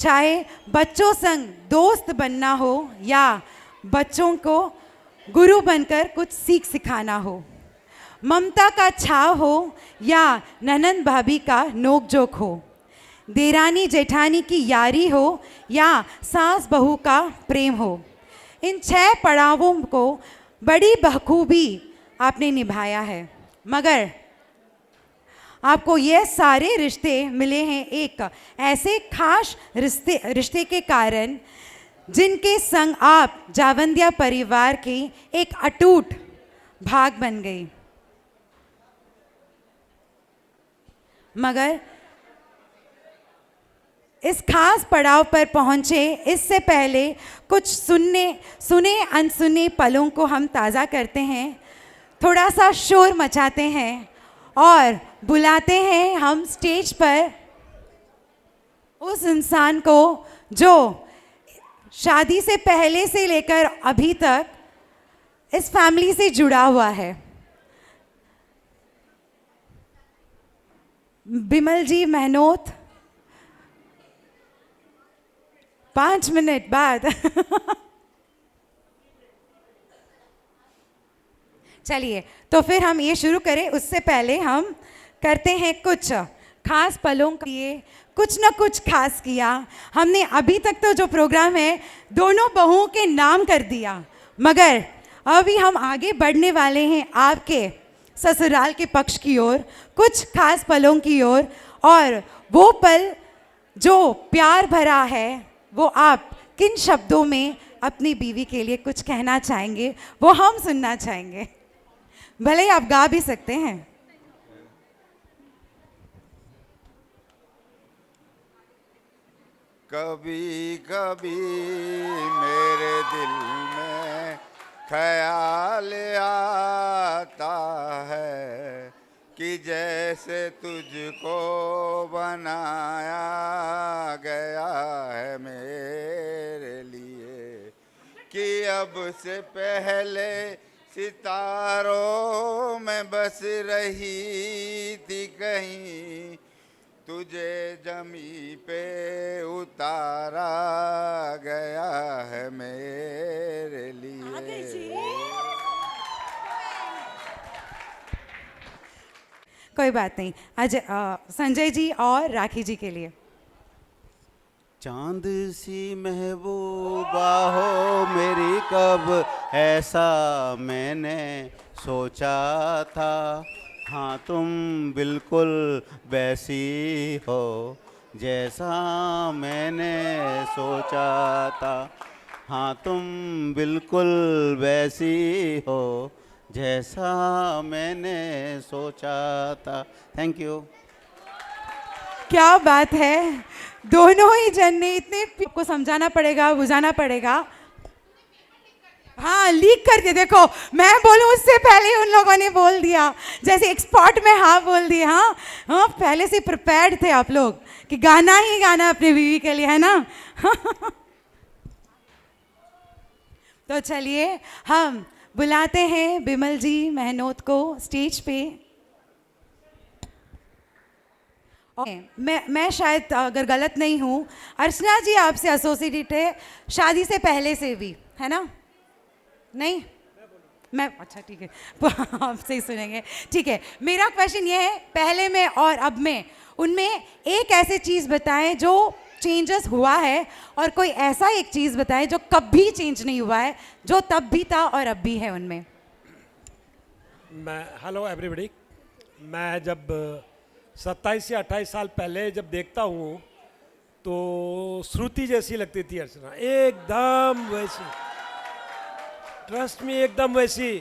Speaker 2: चाहे बच्चों संग दोस्त बनना हो या बच्चों को गुरु बनकर कुछ सीख सिखाना हो, ममता का छाव हो या ननंद भाभी का नोक जोक हो, देरानी जेठानी की यारी हो या सास बहू का प्रेम हो, इन 6 पड़ावों को बड़ी बखूबी आपने निभाया है। मगर आपको ये सारे रिश्ते मिले हैं एक ऐसे खास रिश्ते के कारण जिनके संग आप जावंदिया परिवार की एक अटूट भाग बन गई। मगर इस खास पड़ाव पर पहुंचे इससे पहले कुछ सुने अनसुने पलों को हम ताज़ा करते हैं, थोड़ा सा शोर मचाते हैं और बुलाते हैं हम स्टेज पर उस इंसान को जो शादी से पहले से लेकर अभी तक इस फैमिली से जुड़ा हुआ है। बिमल जी मेहनोत 5 मिनट बाद चलिए, तो फिर हम ये शुरू करें उससे पहले हम करते हैं कुछ खास पलों के लिए कुछ ना कुछ खास किया। हमने अभी तक तो जो प्रोग्राम है दोनों बहुओं के नाम कर दिया, मगर अभी हम आगे बढ़ने वाले हैं आपके ससुराल के पक्ष की ओर, कुछ खास पलों की ओर। और वो पल जो प्यार भरा है, वो आप किन शब्दों में अपनी बीवी के लिए कुछ कहना चाहेंगे, वो हम सुनना चाहेंगे। भले ही आप गा भी सकते हैं।
Speaker 12: कभी कभी मेरे दिल में ख्याल आता है कि जैसे तुझको बनाया गया है मेरे लिए, कि अब से पहले सितारों में बस रही थी कहीं, तुझे जमी पे उतारा गया है मेरे लिए।
Speaker 2: कोई बात नहीं। अजय संजय जी और राखी जी के लिए।
Speaker 12: चांद सी महबूबा हो मेरी, कब ऐसा मैंने सोचा था, हाँ तुम बिल्कुल वैसी हो जैसा मैंने सोचा था, हाँ तुम बिल्कुल वैसी हो जैसा मैंने सोचा था। Thank you.
Speaker 2: क्या बात है, दोनों ही जन ने इतने को समझाना पड़ेगा, बुझाना पड़ेगा। हाँ, लीक करके देखो, मैं बोलूं उससे पहले उन लोगों ने बोल दिया, जैसे एक्सपर्ट में हाँ बोल दिया। हाँ हाँ, पहले से प्रिपेयर्ड थे आप लोग कि गाना ही गाना अपनी बीवी के लिए, है ना। तो चलिए हम बुलाते हैं बिमल जी मेहनोत को स्टेज पे। मैं शायद अगर गलत नहीं हूँ, अर्चना जी आपसे एसोसिएटेड है शादी से पहले से भी, है ना? नहीं, मैं अच्छा ठीक है, आपसे ही सुनेंगे। ठीक है, मेरा क्वेश्चन ये है, पहले में और अब में उनमें एक ऐसी चीज़ बताएं जो चेंजेस हुआ है, और कोई ऐसा एक चीज़ बताएं जो कभी चेंज नहीं हुआ है, जो तब भी था और अब भी है उनमें।
Speaker 13: हेलो एवरीबॉडी, मैं जब 27 या 28 साल पहले जब देखता हूँ तो श्रुति जैसी लगती थी अर्चना, एकदम वैसी, ट्रस्ट में एकदम वैसी,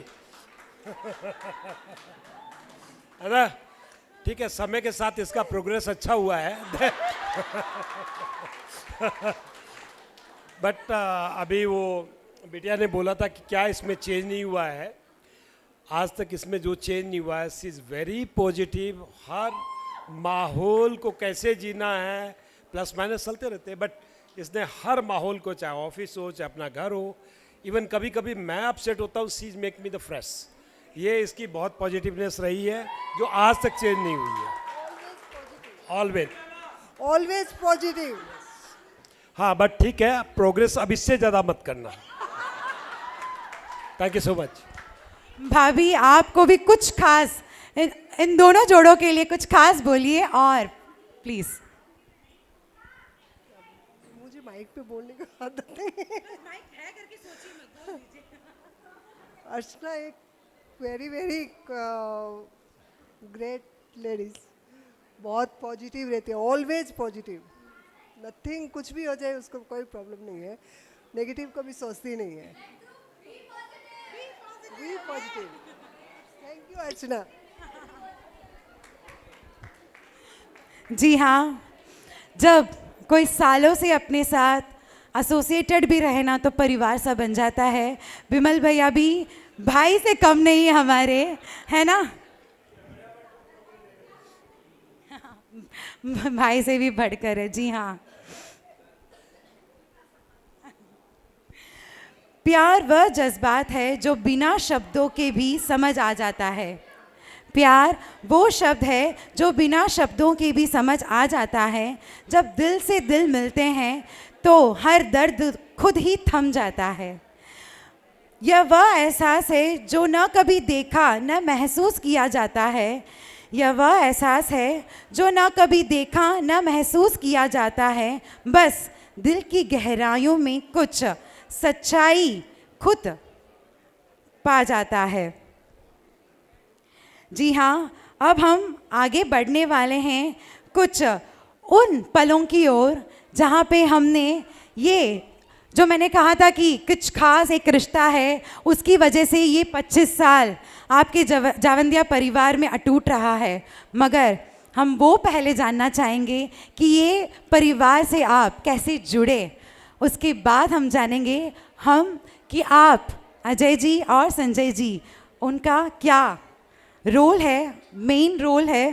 Speaker 13: है ना। ठीक है, समय के साथ इसका प्रोग्रेस अच्छा हुआ है। बट अभी वो बिटिया ने बोला था कि क्या इसमें चेंज नहीं हुआ है। आज तक इसमें जो चेंज नहीं हुआ है, शी इज़ वेरी पॉजिटिव। हर माहौल को कैसे जीना है, प्लस माइनस चलते रहते हैं, बट इसने हर माहौल को, चाहे ऑफिस हो चाहे अपना घर हो, इवन कभी कभी मैं अपसेट होता हूँ, she is make me the fresh. ये इसकी बहुत पॉजिटिवनेस रही है जो आज तक चेंज नहीं हुई है। Always positive. हाँ, बट ठीक है, प्रोग्रेस अब इससे ज़्यादा मत करना। Thank you so much.
Speaker 2: भाभी, आपको भी कुछ खास इन दोनों जोड़ों के लिए कुछ खास बोलिए, और प्लीज।
Speaker 14: मुझे माइक पे बोलने का आदत नहीं है। माइक है करके सोचिए मत, बोल दीजिए। अर्चना एक वेरी वेरी ग्रेट लेडीज, बहुत पॉजिटिव रहती है, ऑलवेज पॉजिटिव। नथिंग, कुछ भी हो जाए उसको कोई प्रॉब्लम नहीं है। नेगेटिव कभी सोचती नहीं है। Be positive. Thank you Archana.
Speaker 2: जी हाँ, जब कोई सालों से अपने साथ एसोसिएटेड भी रहे ना तो परिवार सा बन जाता है। विमल भैया भी भाई से कम नहीं है हमारे, है ना? भाई से भी बढ़कर है। जी हाँ, प्यार वह जज्बात है जो बिना शब्दों के भी समझ आ जाता है। प्यार वो शब्द है जो बिना शब्दों के भी समझ आ जाता है। जब दिल से दिल मिलते हैं तो हर दर्द खुद ही थम जाता है। यह वह एहसास है जो न कभी देखा न महसूस किया जाता है। यह वह एहसास है जो न कभी देखा न महसूस किया जाता है। बस दिल की गहराइयों में कुछ सच्चाई खुद पा जाता है। जी हाँ, अब हम आगे बढ़ने वाले हैं कुछ उन पलों की ओर जहाँ पे हमने ये जो मैंने कहा था कि कुछ खास एक रिश्ता है, उसकी वजह से ये 25 साल आपके जावंदिया परिवार में अटूट रहा है। मगर हम वो पहले जानना चाहेंगे कि ये परिवार से आप कैसे जुड़े। उसके बाद हम जानेंगे हम कि आप अजय जी और संजय जी, उनका क्या रोल है, मेन रोल है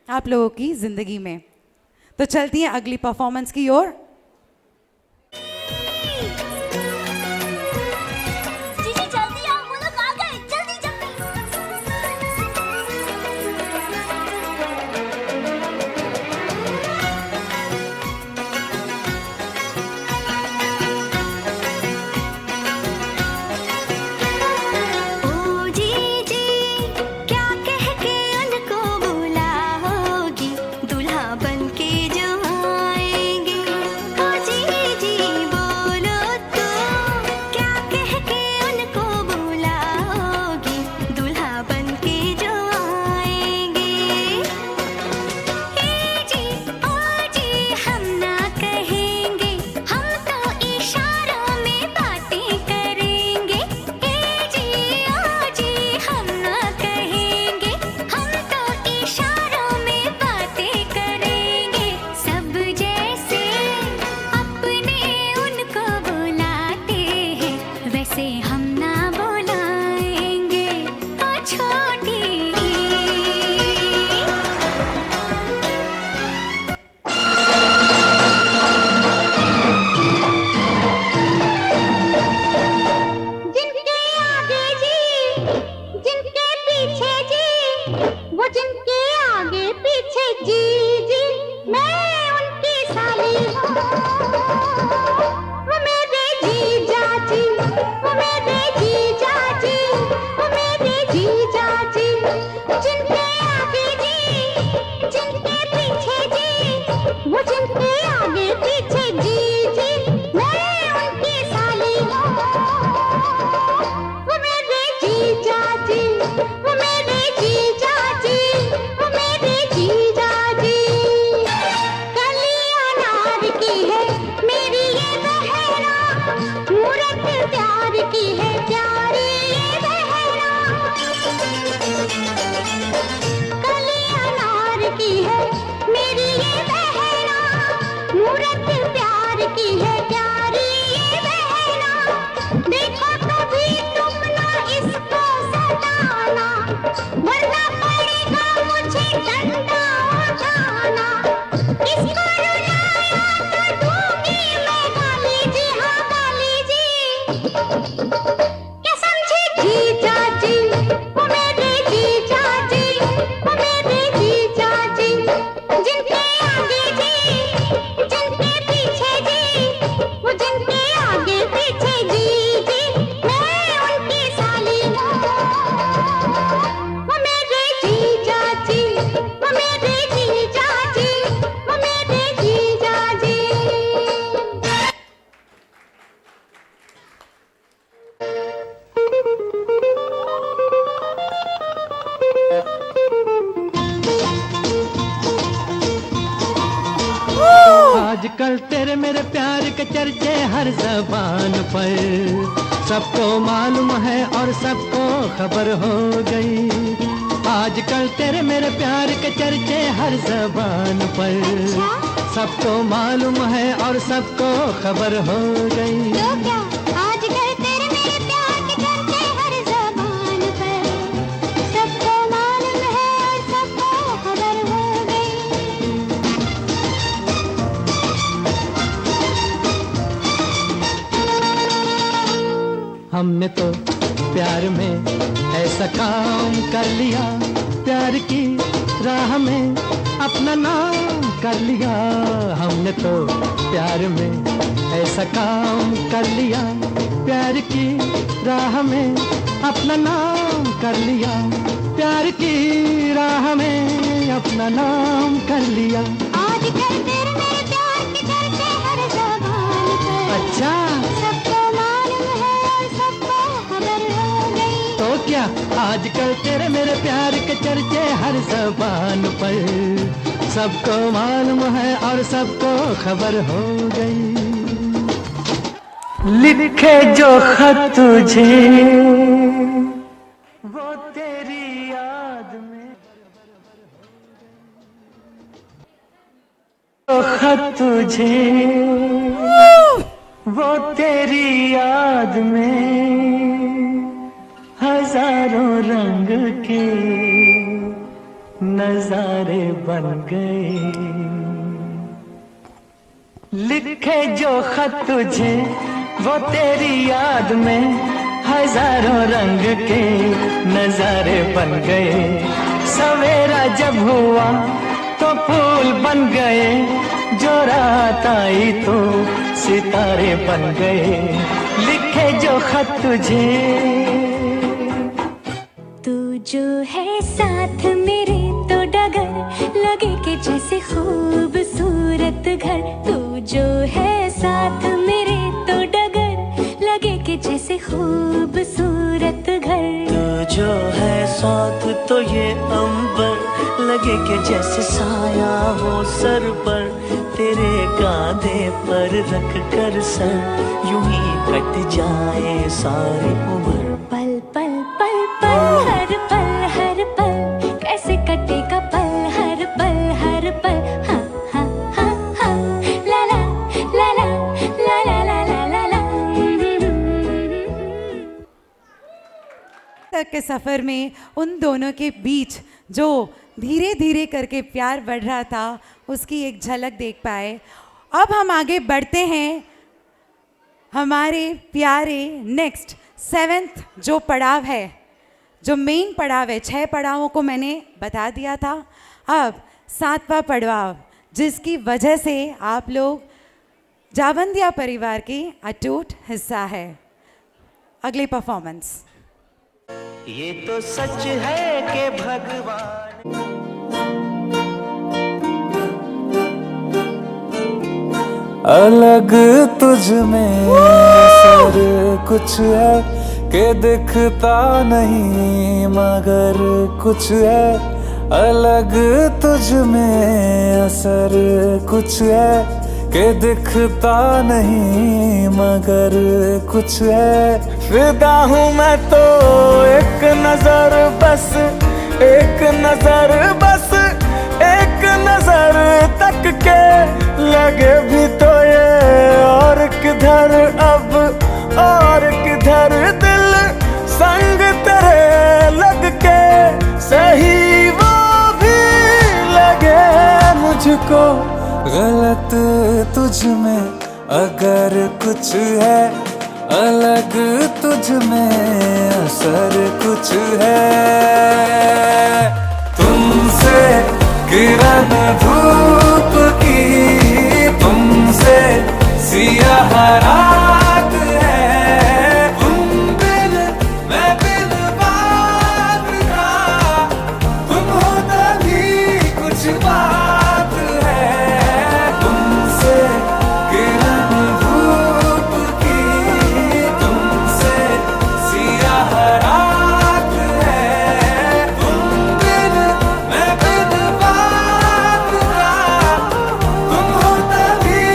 Speaker 2: आप लोगों की ज़िंदगी में। तो चलती हैं अगली परफॉर्मेंस की ओर।
Speaker 6: जीजी जल्दी आओ, वो लोग आ गए, जल्दी जल्दी। ओ जीजी क्या कह के उनको बुलाओगी, दूल्हा बनके जो आएंगे। ओ जीजी बोलो तो क्या कह के उनको बुलाओगी, दूल्हा बनके जो आएंगे। ए जी ओ जी हम ना कहेंगे, हम तो इशारों में बातें करेंगे। ए जी ओ जी हम ना कहेंगे, हम तो इशारों में बातें करेंगे। सब जैसे अपने उनको बुलाते हैं, वैसे हम ना बुलाएंगे। ओ छोटी जिनके आगे जी, जिनके पीछे जी, वो जिनके आगे पीछे जी जी, मैं उनकी साली हूँ। वो मेरे जीजा जी, वो मेरे जीजा जी, वो मेरे जीजा जी। जिनके आगे जी, जिनके पीछे जी, वो जिनके आगे पीछे जी जी, मैं उनकी साली हूँ। वो मेरे जीजा जी, वो मेरे जीजा जी, वो मेरे जीजा जी। कली अनार की है मेरी ये बहना, मूरत प्यार की है प्यारी ये बहना। कली अनार की है मेरी ये बहना, मूरत प्यार की है प्यारी ये बहना। देखो कभी तुम ना इसको सताना, वरना पड़ेगा मुझे डंडा उठाना। इसको रुलाया तो दूंगी मैं गाली जी, हाँ गाली जी। क्या समझे जीजा जी, वो मेरे जीजा जी, वो मेरे जीजा जी। जिनके आगे जी, जिनके पीछे जी,
Speaker 15: आजकल तेरे मेरे प्यार के चर्चे हर जबान पर, सबको मालूम है और सबको खबर हो गई। आजकल तेरे मेरे प्यार के चर्चे हर जबान पर, सबको मालूम है और सबको खबर हो गई।
Speaker 6: तो क्या आजकल तेरे मेरे प्यार के चर्चे हर ज़बान पर, सबको मालूम है और सबको खबर हो गई।
Speaker 15: हमने तो प्यार में ऐसा काम कर लिया, प्यार की राह में अपना नाम कर लिया। हमने तो प्यार में ऐसा काम कर लिया, प्यार की राह में अपना नाम कर लिया, प्यार की राह में अपना नाम कर लिया।
Speaker 6: आजकल तेरे मेरे प्यार के चर्चे हर ज़बान पर,
Speaker 15: अच्छा
Speaker 6: सबको मालूम है और सबको खबर हो गई।
Speaker 15: तो क्या आजकल तेरे मेरे प्यार के चर्चे हर जबान पर, सबको मालूम है और सबको खबर हो गई। लिखे जो खत तुझे वो तेरी याद में, जो खत तुझे वो तेरी याद में हजारों रंग के नजारे बन गए। लिखे जो खत तुझे वो तेरी याद में हजारों रंग के नजारे बन गए। सवेरा जब हुआ तो फूल बन गए, जो रात आई तो सितारे बन गए। लिखे जो खत तुझे,
Speaker 9: तू जो है साथ मेरे तो डगर लगे कि जैसे खूबसूरत घर। तू जो है साथ मेरे तो डगर लगे कि जैसे खूबसूरत घर।
Speaker 11: तू जो है साथ तो ये अंबर लगे कि जैसे साया हो सर पर। तेरे कांधे पर रख कर सर यूं ही कट जाए सारी उम्र।
Speaker 9: पल पल पल पल हर पल कैसे कटेगा पल हर पल। हाँ हाँ हाँ हाँ ला ला ला ला ला ला ला ला ला ला।
Speaker 2: तक के सफ़र में उन दोनों के बीच जो धीरे धीरे करके प्यार बढ़ रहा था उसकी एक झलक देख पाए। अब हम आगे बढ़ते हैं हमारे प्यारे नेक्स्ट 7th जो पड़ाव है, जो मेन पड़ाव है। 6 पड़ावों को मैंने बता दिया था, अब 7वां पड़ाव जिसकी वजह से आप लोग जावंदिया परिवार की अटूट हिस्सा है। अगली परफॉर्मेंस।
Speaker 11: ये तो सच है कि भगवान
Speaker 16: अलग तुझ में असर कुछ है कि दिखता नहीं मगर कुछ है। अलग तुझ में असर कुछ है कि दिखता नहीं मगर कुछ है। फिदा हूँ मैं तो एक नजर बस, एक नजर बस, एक नजर तक के लगे भी तो ये और किधर अब और किधर दिल संग तेरे लग के सही वो भी लगे मुझको। गलत तुझ में अगर कुछ है, अलग तुझ में असर कुछ है। तुमसे किरण धूप की, तुमसे सियाह रात है। तुम बिन मैं बिन बात का, तुम हो तभी कुछ बात है। तुमसे किरण धूप की, तुमसे सियाह रात है। तुम बिन मैं बिन बात का, तुम हो तभी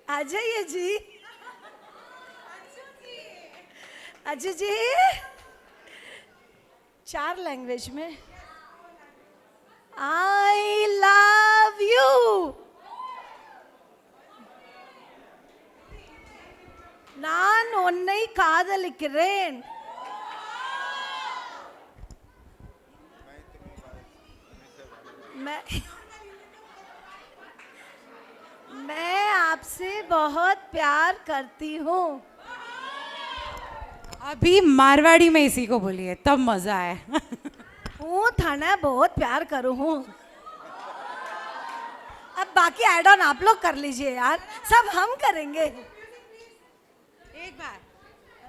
Speaker 14: आ जाइए जी। अजय जी 4 लैंग्वेज में आई लव यू। நான் உன்னை காதலிக்கிறேன்। मैं आपसे बहुत प्यार करती हूँ।
Speaker 2: अभी मारवाड़ी में इसी को बोलिए तब मजा आए।
Speaker 14: हूँ थाना बहुत प्यार करूँ हूँ। अब बाकी ऐड ऑन आप लोग कर लीजिए यार, सब हम करेंगे।
Speaker 2: एक बार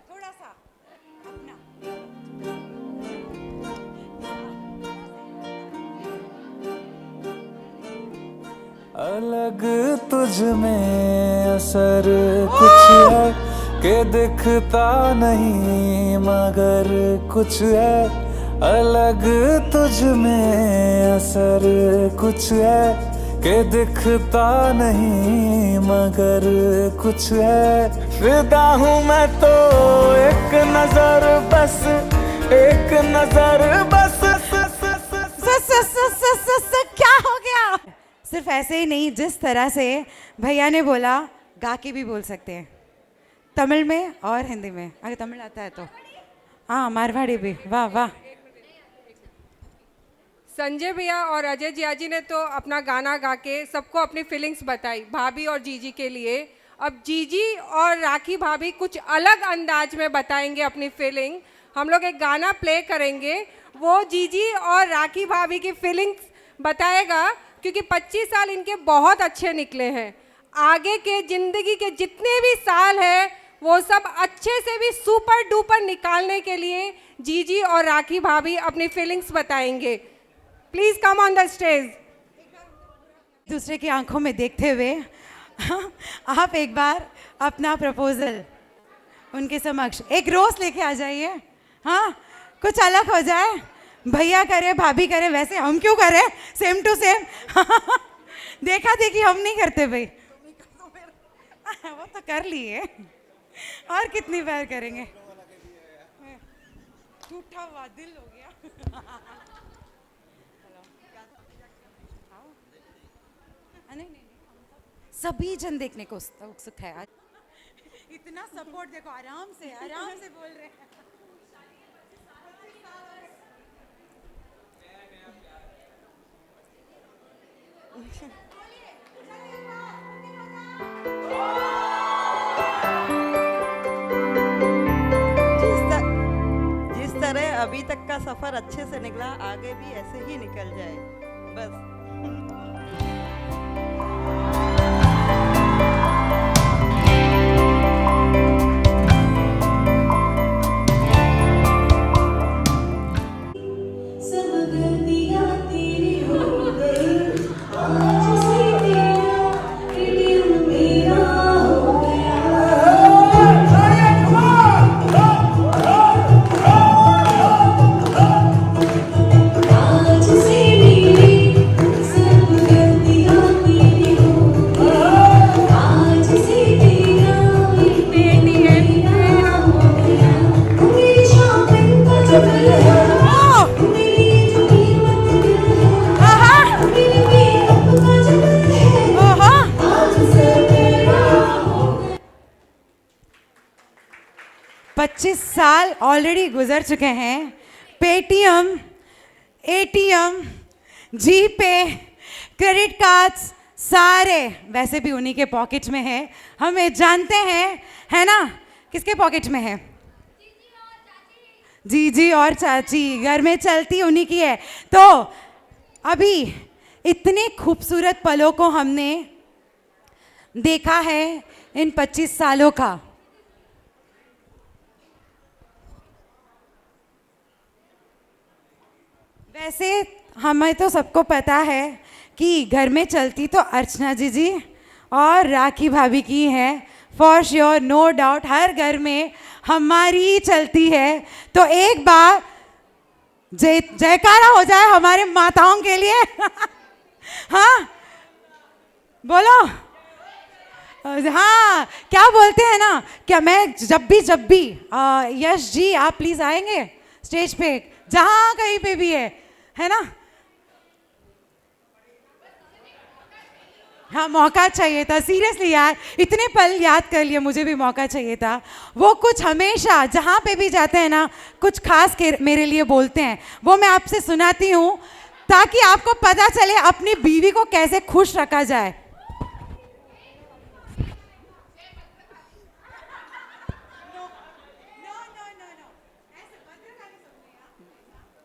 Speaker 2: थोड़ा सा अपना।
Speaker 16: अलग तुझ में असर कुछ है के दिखता नहीं मगर कुछ है। अलग तुझ में असर कुछ है के दिखता नहीं मगर कुछ है। फिदा हूँ मैं तो एक नजर बस, एक नजर बस।
Speaker 2: क्या हो गया? सिर्फ ऐसे ही नहीं, जिस तरह से भैया ने बोला गा के भी बोल सकते हैं, तमिल में और हिंदी में, अगर तमिल आता है तो। हाँ मारवाड़ी भी, वाह वाह।
Speaker 17: संजय भैया और अजय जियाजी ने तो अपना गाना गा के सबको अपनी फीलिंग्स बताई भाभी और जीजी के लिए। अब जीजी और राखी भाभी कुछ अलग अंदाज में बताएंगे अपनी फीलिंग। हम लोग एक गाना प्ले करेंगे, वो जीजी और राखी भाभी की फीलिंग्स बताएगा, क्योंकि 25 साल इनके बहुत अच्छे निकले हैं। आगे के ज़िंदगी के जितने भी साल हैं वो सब अच्छे से भी सुपर डुपर निकालने के लिए जीजी और राखी भाभी अपनी फीलिंग्स बताएंगे। Please come on the stage.
Speaker 2: दूसरे की आंखों में देखते हुए आप एक बार अपना प्रपोजल उनके समक्ष एक रोज लेके आ जाइए। हाँ कुछ अलग हो जाए, भैया करे भाभी करे, वैसे हम क्यों करें, सेम टू सेम। देखा देखी हम नहीं करते भाई। वो तो कर लिए, और कितनी बार करेंगे। टूटा हुआ दिल हो गया। नहीं नहीं, सभी जन देखने को उत्सुक है आज। इतना सपोर्ट देखो, आराम से बोल रहे हैं।
Speaker 5: जिस तरह अभी तक का सफर अच्छे से निकला, आगे भी ऐसे ही निकल जाए बस।
Speaker 2: साल ऑलरेडी गुजर चुके हैं। पेटीएम, एटीएम, जीपे, क्रेडिट कार्ड्स सारे वैसे भी उन्हीं के पॉकेट में है, हमें जानते हैं, है ना? किसके पॉकेट में है? जीजी और चाची, घर में चलती उन्हीं की है। तो अभी इतने खूबसूरत पलों को हमने देखा है इन 25 सालों का। वैसे हमें तो सबको पता है कि घर में चलती तो अर्चना जीजी और राखी भाभी की है, फॉर श्योर, नो डाउट, हर घर में हमारी ही चलती है। तो एक बार जयकारा हो जाए हमारे माताओं के लिए। हाँ बोलो, हाँ, क्या बोलते हैं ना, क्या मैं जब भी यश जी आप प्लीज आएंगे स्टेज पे, जहाँ कहीं पे भी है ना। हाँ, मौका चाहिए था सीरियसली यार, इतने पल याद कर लिए, मुझे भी मौका चाहिए था। वो कुछ हमेशा जहाँ पे भी जाते हैं ना, कुछ खास के मेरे लिए बोलते हैं, वो मैं आपसे सुनाती हूँ ताकि आपको पता चले अपनी बीवी को कैसे खुश रखा जाए।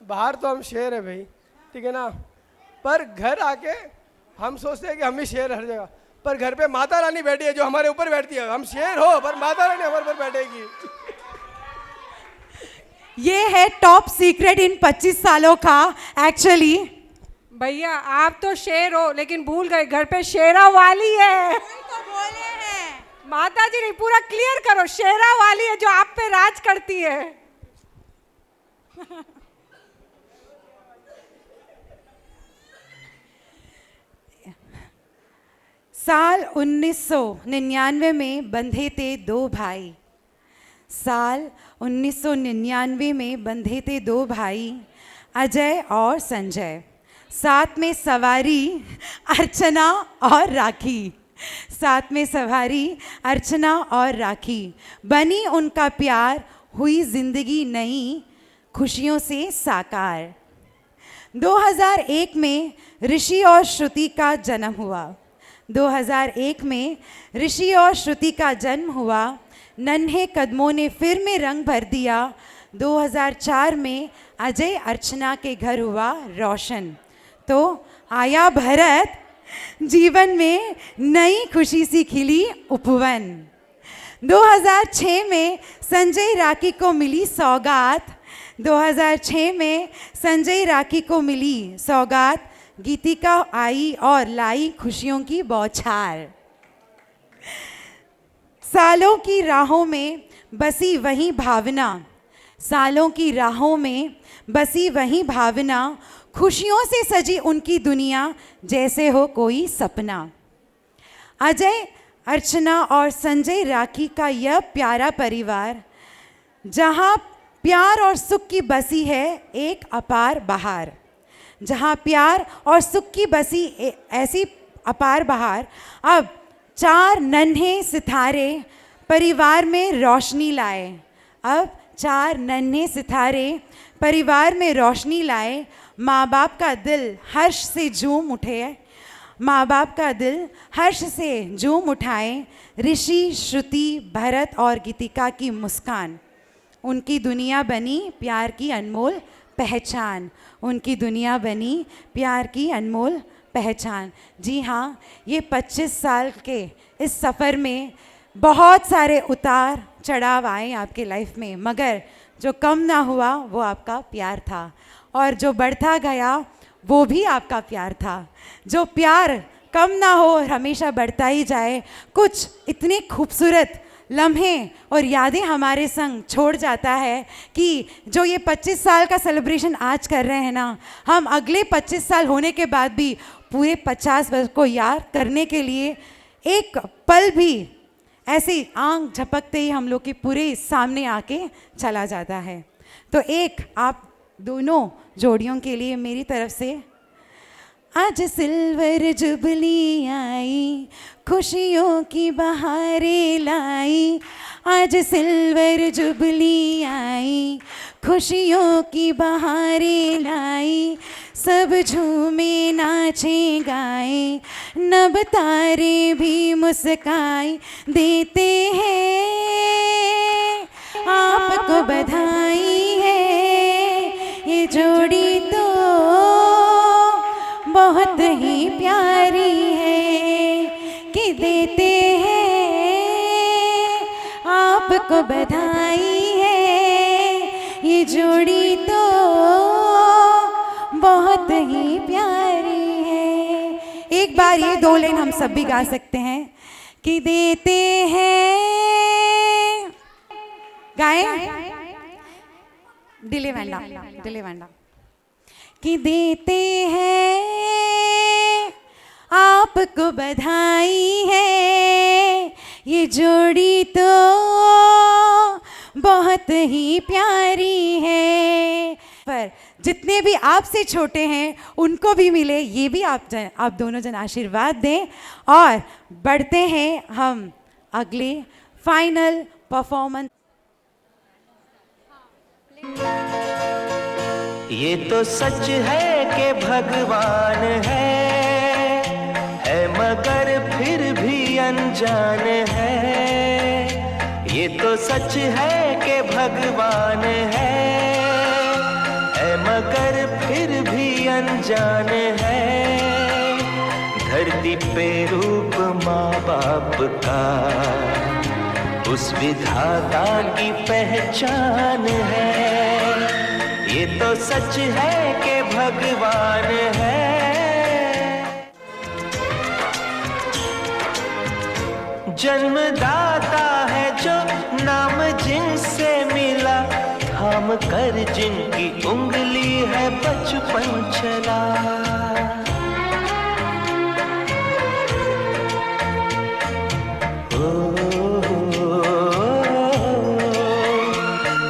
Speaker 18: बाहर तो हम शेर है भाई, ठीक है ना, पर घर आके हम सोचते हैं कि हम ही शेर हर जगह, पर घर पे माता रानी बैठी है जो हमारे ऊपर बैठती है। हम शेर हो पर माता रानी हमारे ऊपर बैठेगी।
Speaker 2: ये है टॉप सीक्रेट इन 25 सालों का एक्चुअली।
Speaker 17: भैया आप तो शेर हो लेकिन भूल गए घर पे शेरा वाली है।
Speaker 2: तो बोले हैं
Speaker 17: माता जी नहीं, पूरा क्लियर करो, शेरा वाली है जो आप पे राज करती है।
Speaker 2: साल 1999 में बंधे थे दो भाई। साल 1999 में बंधे थे दो भाई, अजय और संजय। साथ में सवारी अर्चना और राखी। साथ में सवारी अर्चना और राखी। बनी उनका प्यार, हुई जिंदगी नई खुशियों से साकार। 2001 में ऋषि और श्रुति का जन्म हुआ। 2001 में ऋषि और श्रुति का जन्म हुआ। नन्हे कदमों ने फिर में रंग भर दिया। 2004 में अजय अर्चना के घर हुआ रोशन। तो आया भरत, जीवन में नई खुशी सी खिली उपवन। 2006 में संजय राखी को मिली सौगात। 2006 में संजय राखी को मिली सौगात। गीतिका आई और लाई खुशियों की बौछार। सालों की राहों में बसी वही भावना। सालों की राहों में बसी वही भावना। खुशियों से सजी उनकी दुनिया, जैसे हो कोई सपना। अजय अर्चना और संजय राखी का यह प्यारा परिवार, जहाँ प्यार और सुख की बसी है एक अपार बहार। जहाँ प्यार और सुख की बसी ऐसी अपार बहार। अब 4 नन्हे सितारे परिवार में रोशनी लाए। अब 4 नन्हे सितारे परिवार में रोशनी लाए। माँ बाप का दिल हर्ष से झूम उठे। माँ बाप का दिल हर्ष से झूम उठाए। ऋषि, श्रुति, भरत और गीतिका की मुस्कान। उनकी दुनिया बनी प्यार की अनमोल पहचान। उनकी दुनिया बनी प्यार की अनमोल पहचान। जी हाँ, ये 25 साल के इस सफ़र में बहुत सारे उतार चढ़ाव आए आपके लाइफ में, मगर जो कम ना हुआ वो आपका प्यार था, और जो बढ़ता गया वो भी आपका प्यार था। जो प्यार कम ना हो और हमेशा बढ़ता ही जाए, कुछ इतने खूबसूरत लम्हे और यादें हमारे संग छोड़ जाता है कि जो ये 25 साल का सेलिब्रेशन आज कर रहे हैं ना, हम अगले 25 साल होने के बाद भी पूरे 50 वर्ष को याद करने के लिए एक पल भी ऐसे आंख झपकते ही हम लोग के पूरे सामने आके चला जाता है। तो एक आप दोनों जोड़ियों के लिए मेरी तरफ से, आज सिल्वर जुबली आई, खुशियों की बहारें लाई। आज सिल्वर जुबली आई, खुशियों की बहारें लाई। सब झूमे नाचे गाए, नब तारे भी मुस्काई देते हैं। आपको बधाई है, ये जोड़ी तो बहुत ही प्यारी है कि देते हैं। आपको बधाई है, ये जोड़ी तो बहुत ही प्यारी है। एक बार ये 2 लाइन हम सब भी गा सकते हैं कि देते हैं। गाएं? डिले वैंडा कि देते हैं, आपको बधाई है, ये जोड़ी तो बहुत ही प्यारी है। पर जितने भी आपसे छोटे हैं उनको भी मिले, ये भी आप दोनों जन आशीर्वाद दें। और बढ़ते हैं हम अगले फाइनल परफॉर्मेंस।
Speaker 7: ये तो सच है कि भगवान है मगर फिर भी अनजान है। ये तो सच है कि भगवान है मगर फिर भी अनजान है। धरती पे रूप माँ बाप का उस विधाता की पहचान है। ये तो सच है कि भगवान है। जन्मदाता है जो नाम जिनसे मिला, थाम कर जिनकी उंगली है बचपन चला।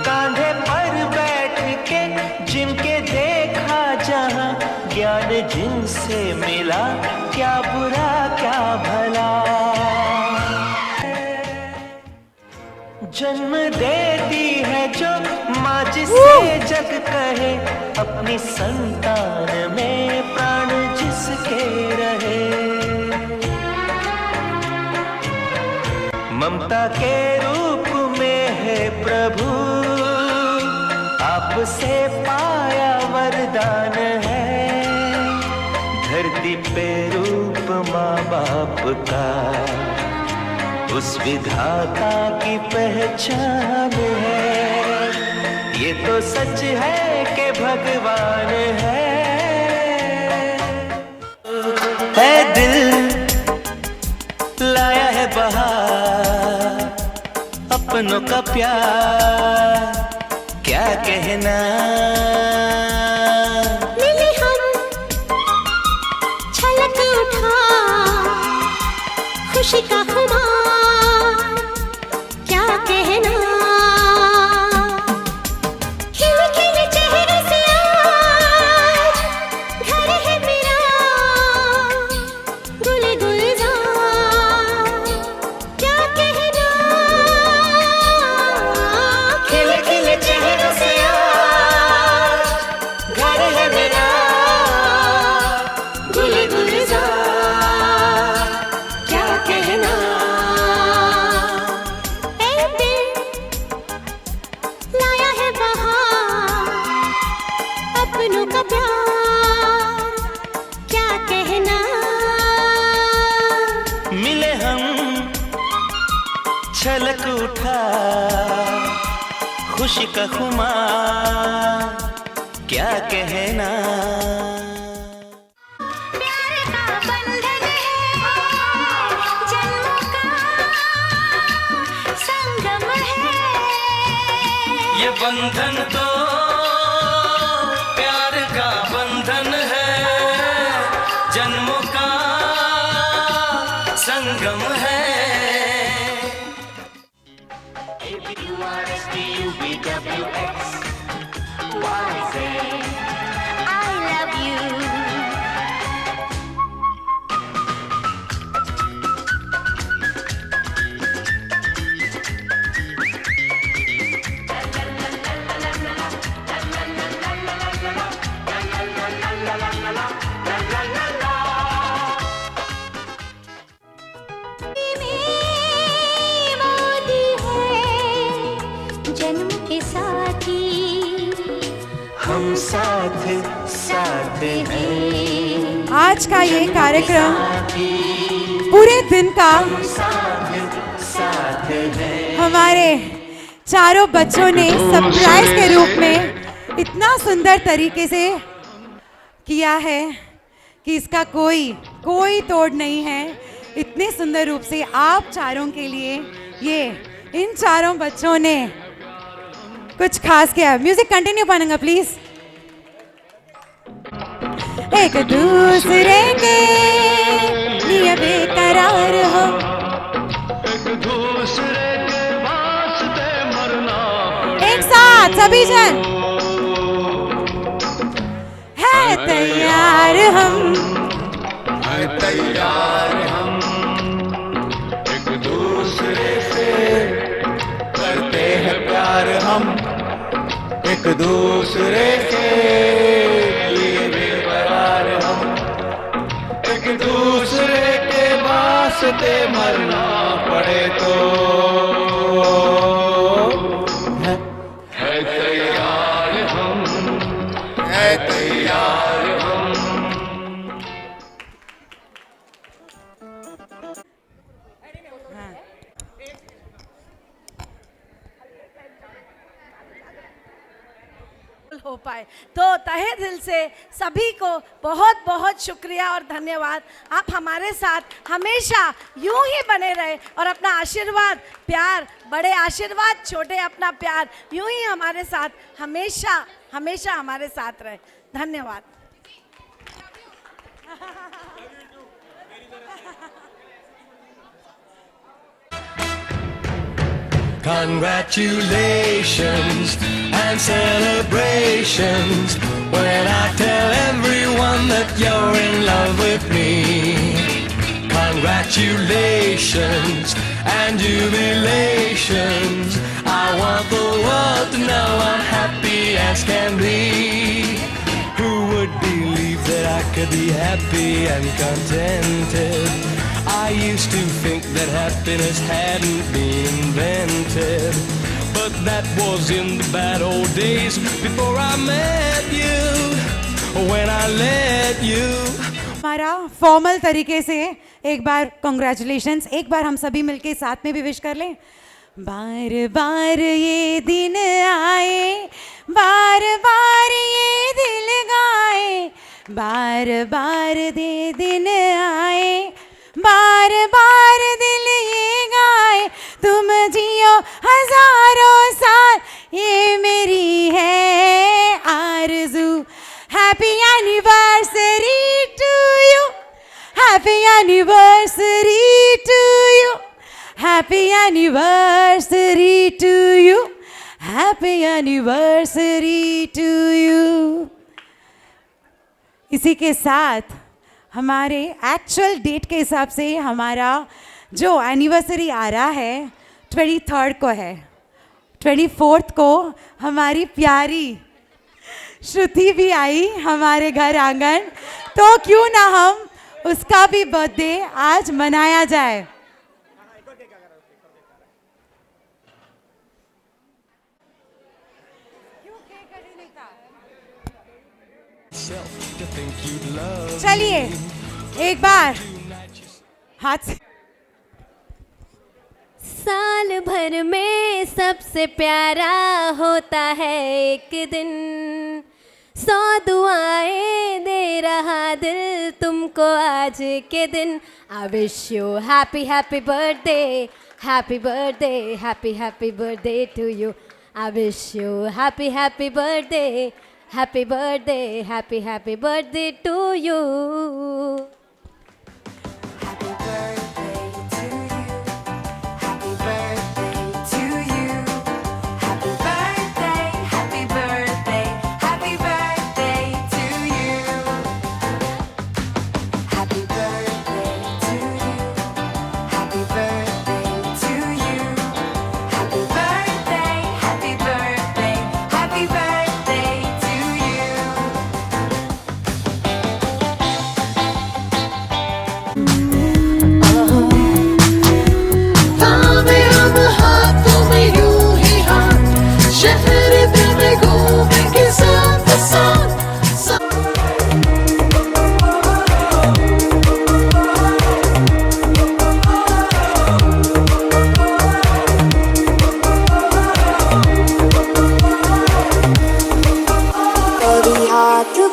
Speaker 7: कांधे पर बैठ के जिनके देखा जहां, ज्ञान जिनसे मिला क्या बुरा क्या भला। जन्म देती है जो माँ जिसे जग कहे, अपनी संतान में प्राण जिसके रहे। ममता के रूप में है प्रभु, आपसे पाया वरदान है। धरती पे रूप माँ बाप का उस विधाता की पहचान है। ये तो सच है कि भगवान है दिल लाया है बहार, अपनों का प्यार क्या कहना।
Speaker 6: मिले हम छलक उठा खुशी का खुमार क्या कहना। खिले खिले चेहरे से आज घर है मेरा, गुले गुलजार क्या कहना। खिले खिले चेहरे से आज घर है मेरा, गुले गुलजार क्या कहना। ए दिल लाया है बहार, अपनों का प्यार क्या कहना।
Speaker 7: मिले हम छलक उठा खुशी का खुमार क्या कहना।
Speaker 6: प्यार का बंधन है जन्मों का संगम है।
Speaker 11: ये बंधन तो प्यार का बंधन है, जन्मों का संगम है।
Speaker 6: I love you. जन्म के साथी
Speaker 7: हम साथ साथ हैं।
Speaker 2: आज का ये कार्यक्रम पूरे दिन का
Speaker 7: साथ हैं।
Speaker 2: हमारे चारों बच्चों ने सरप्राइज के रूप में इतना सुंदर तरीके से किया है कि इसका कोई तोड़ नहीं है। इतने सुंदर रूप से आप चारों के लिए ये इन चारों बच्चों ने कुछ खास किया। म्यूजिक कंटिन्यू करेंगे प्लीज। एक दूसरे के लिए बेकरार हो,
Speaker 19: दूसरे के वास्ते मरना पड़े
Speaker 2: एक साथ सभी जन है तैयार हम,
Speaker 19: है तैयार हम एक दूसरे से करते हैं प्यार हम एक दूसरे के लिए बेकरार हम एक दूसरे के वास्ते मरना पड़े तो है तैयार हम है तैयार हम।
Speaker 20: हो पाए तो तहे दिल से सभी को बहुत बहुत शुक्रिया और धन्यवाद। आप हमारे साथ हमेशा यूं ही बने रहे और अपना आशीर्वाद प्यार, बड़े आशीर्वाद छोटे अपना प्यार यूं ही हमारे साथ हमेशा हमेशा हमारे साथ रहे। धन्यवाद।
Speaker 19: Congratulations and celebrations when I tell everyone that you're in love with me. Congratulations and jubilations. I want the world to know I'm happy as can be. Who would believe that I could be happy and contented? I used to think that happiness hadn't been invented, but that was in the bad old days before I met you, when I let you.
Speaker 2: हमारा formal तरीके से एक बार congratulations, एक बार हम सभी मिलके साथ में भी विश कर लें। बार बार ये दिन आए, बार बार ये दिल गाए, बार बार दे दिन आए, बार बार दिल ये गाए, तुम जियो हजारों साल ये मेरी है आरज़ू। Happy anniversary to you, happy anniversary to you, happy anniversary to you, happy anniversary to you. इसी के साथ हमारे एक्चुअल डेट के हिसाब से हमारा जो एनिवर्सरी आ रहा है 23rd को है। 24th को हमारी प्यारी श्रुति भी आई हमारे घर आंगन, तो क्यों ना हम उसका भी बर्थडे आज मनाया जाए। चलिए एक बार हाथ से।
Speaker 21: साल भर में सबसे प्यारा होता है एक दिन, 100 दुआएं दे रहा दिल तुमको आज के दिन। I wish you happy happy birthday, happy birthday, happy happy birthday to you. I wish you happy happy birthday, happy birthday, happy happy birthday to you.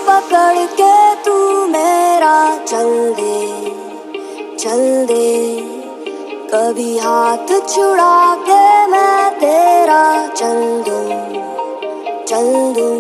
Speaker 6: पकड़ के तू मेरा चल दे, चल दे। कभी हाथ छुड़ा के मैं तेरा चल दूं, चल दूं।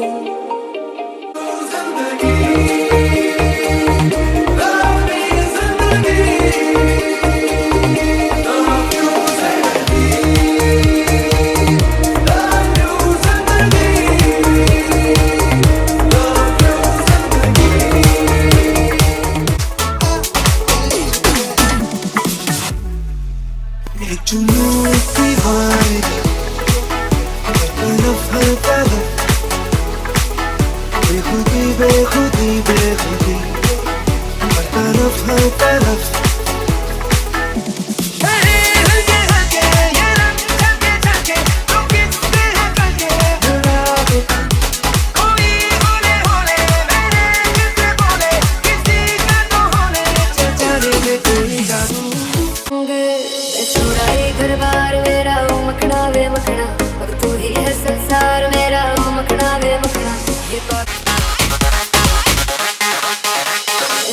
Speaker 19: हूँ इस दीवाने का, तरफ हर तरफ बेखुदी बेखुदी बेखुदी, हर तरफ हर तरफ।
Speaker 6: छोड़ा ये घर बार मेरा ओ मखना वे मखना, अब तू ही है संसार मेरा ओ मखना वे मखना। ये बात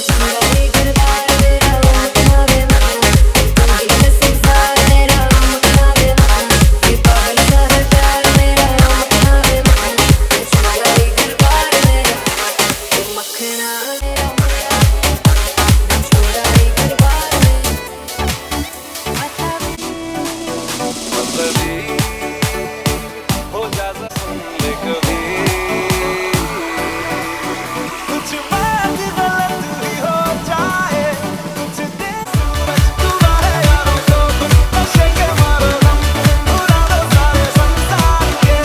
Speaker 6: छोड़ा ये घर बार मेरा ओ मखना वे मखना, तू ही है संसार मेरा ओ मखना वे मखना। ये पागल सा है प्यार मेरा ओ मखना वे मखना, छोड़ा ये घर बार मेरा ओ मखना मेरा, छोड़ा ये घर बार मेरा।
Speaker 19: हो जाता सुन ले कभी, कुछ बात गलत ही हो जाए, कुछ देर सूरज डूबा है यारों को, कुछ नशे के मारो हम, उड़ा दो सारे संसार के।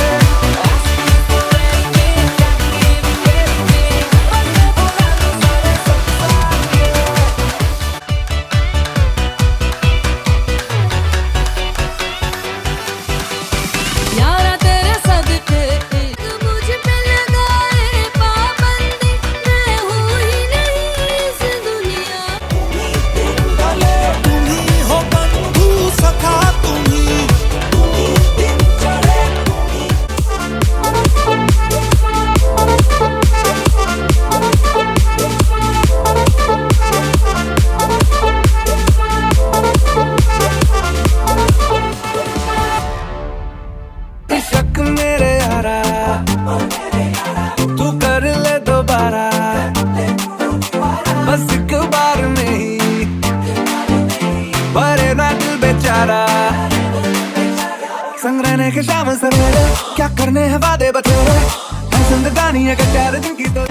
Speaker 9: यारा तेरे सदके मुझ पे लगाए पाबंदी, मैं हूँ ही नहीं इस दुनिया।
Speaker 19: तुम ही हो बंधु सखा, तुम ही दिन चढ़े। शक मेरे यारा, तू कर ले दोबारा, बस एक बार में ही भरे ना दिल बेचारा। संग रहने के शाम सवेरे, क्या करने हैं वादे बतेरे, है जिंदगानी है कि 4 दिन की तो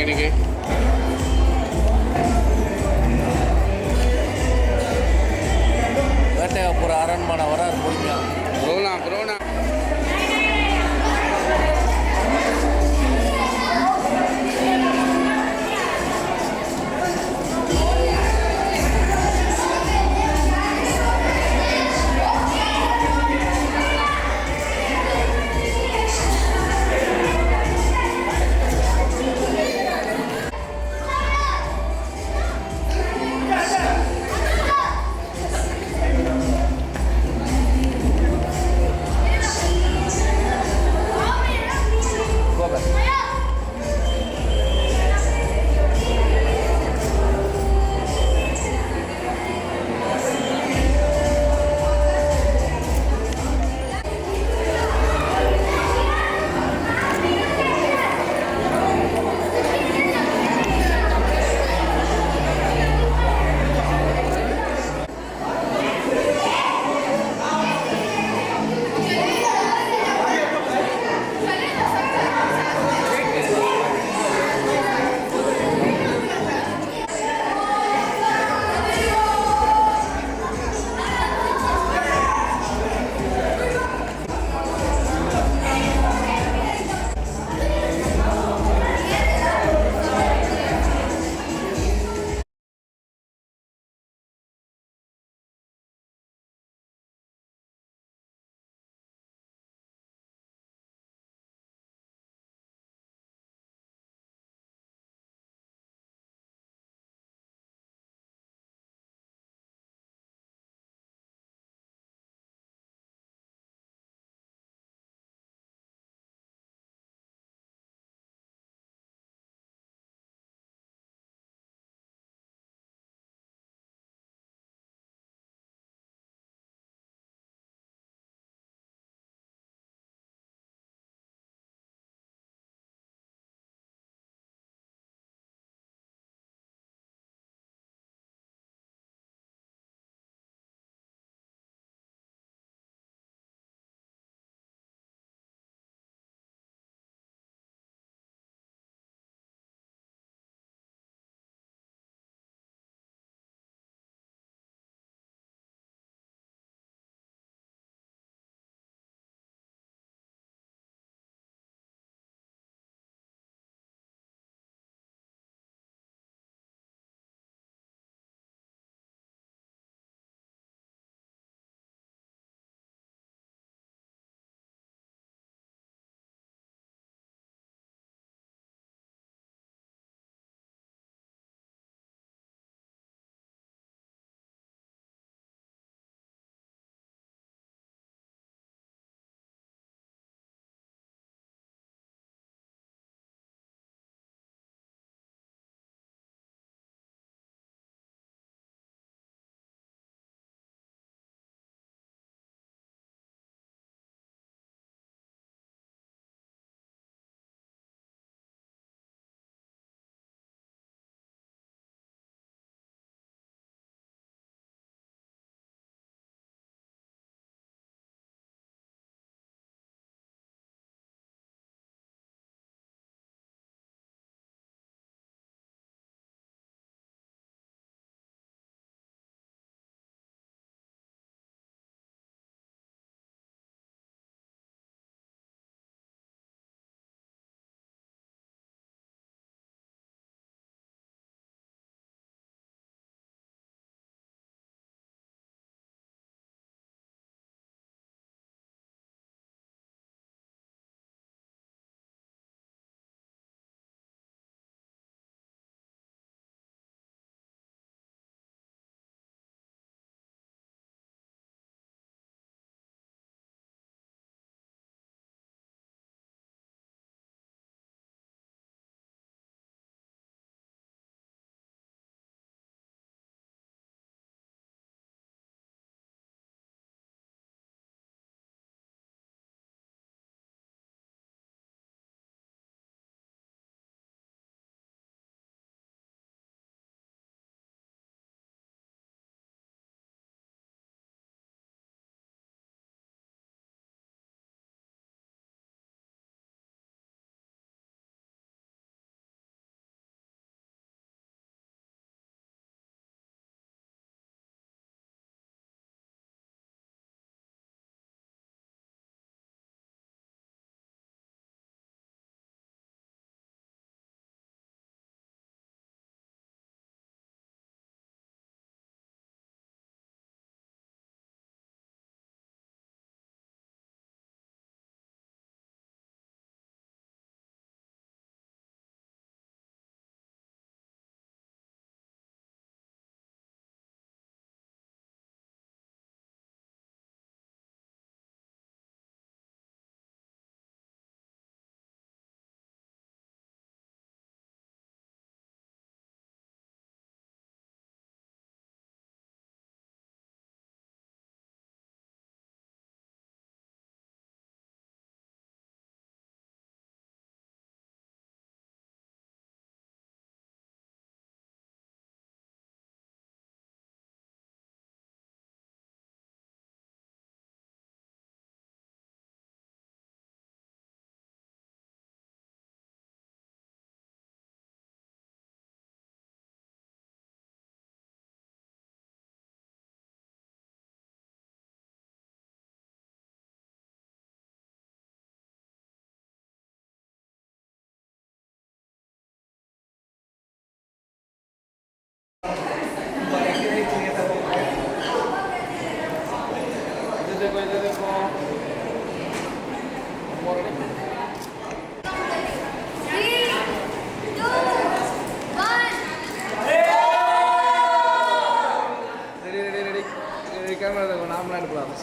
Speaker 22: Ginige.
Speaker 3: Vete por Aran Manavara, Purnia.
Speaker 22: Corona, corona.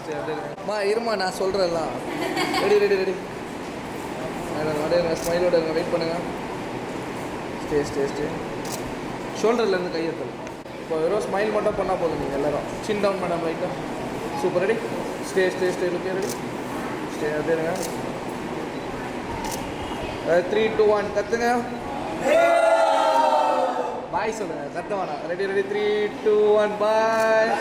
Speaker 22: Stay அப்படியே அம்மா இருமா நான் சொல்கிறேன்லாம். ரெடி ரெடி ரெடி மேடம் அப்படியே ஸ்மைலோட இருங்க, வெயிட் பண்ணுங்கள். ஸ்டே ஸ்டே ஸ்டே ஷோல்டர்லேருந்து கையெழுத்தல். இப்போ வெறும் ஸ்மைல் மட்டும் பண்ணால் போதும் நீங்கள் எல்லோரும். சின் டவுன் மேடம் லைட்டாக. Super ready. Stay stay stay லுக்கே ரெடி. ஸ்டே அப்படியே இருங்க. 3 2 1 கத்துங்க. பாய் சொல்லுங்கள், கத்த வேணாம். ரெடி ரெடி 3 2 1 பாய்.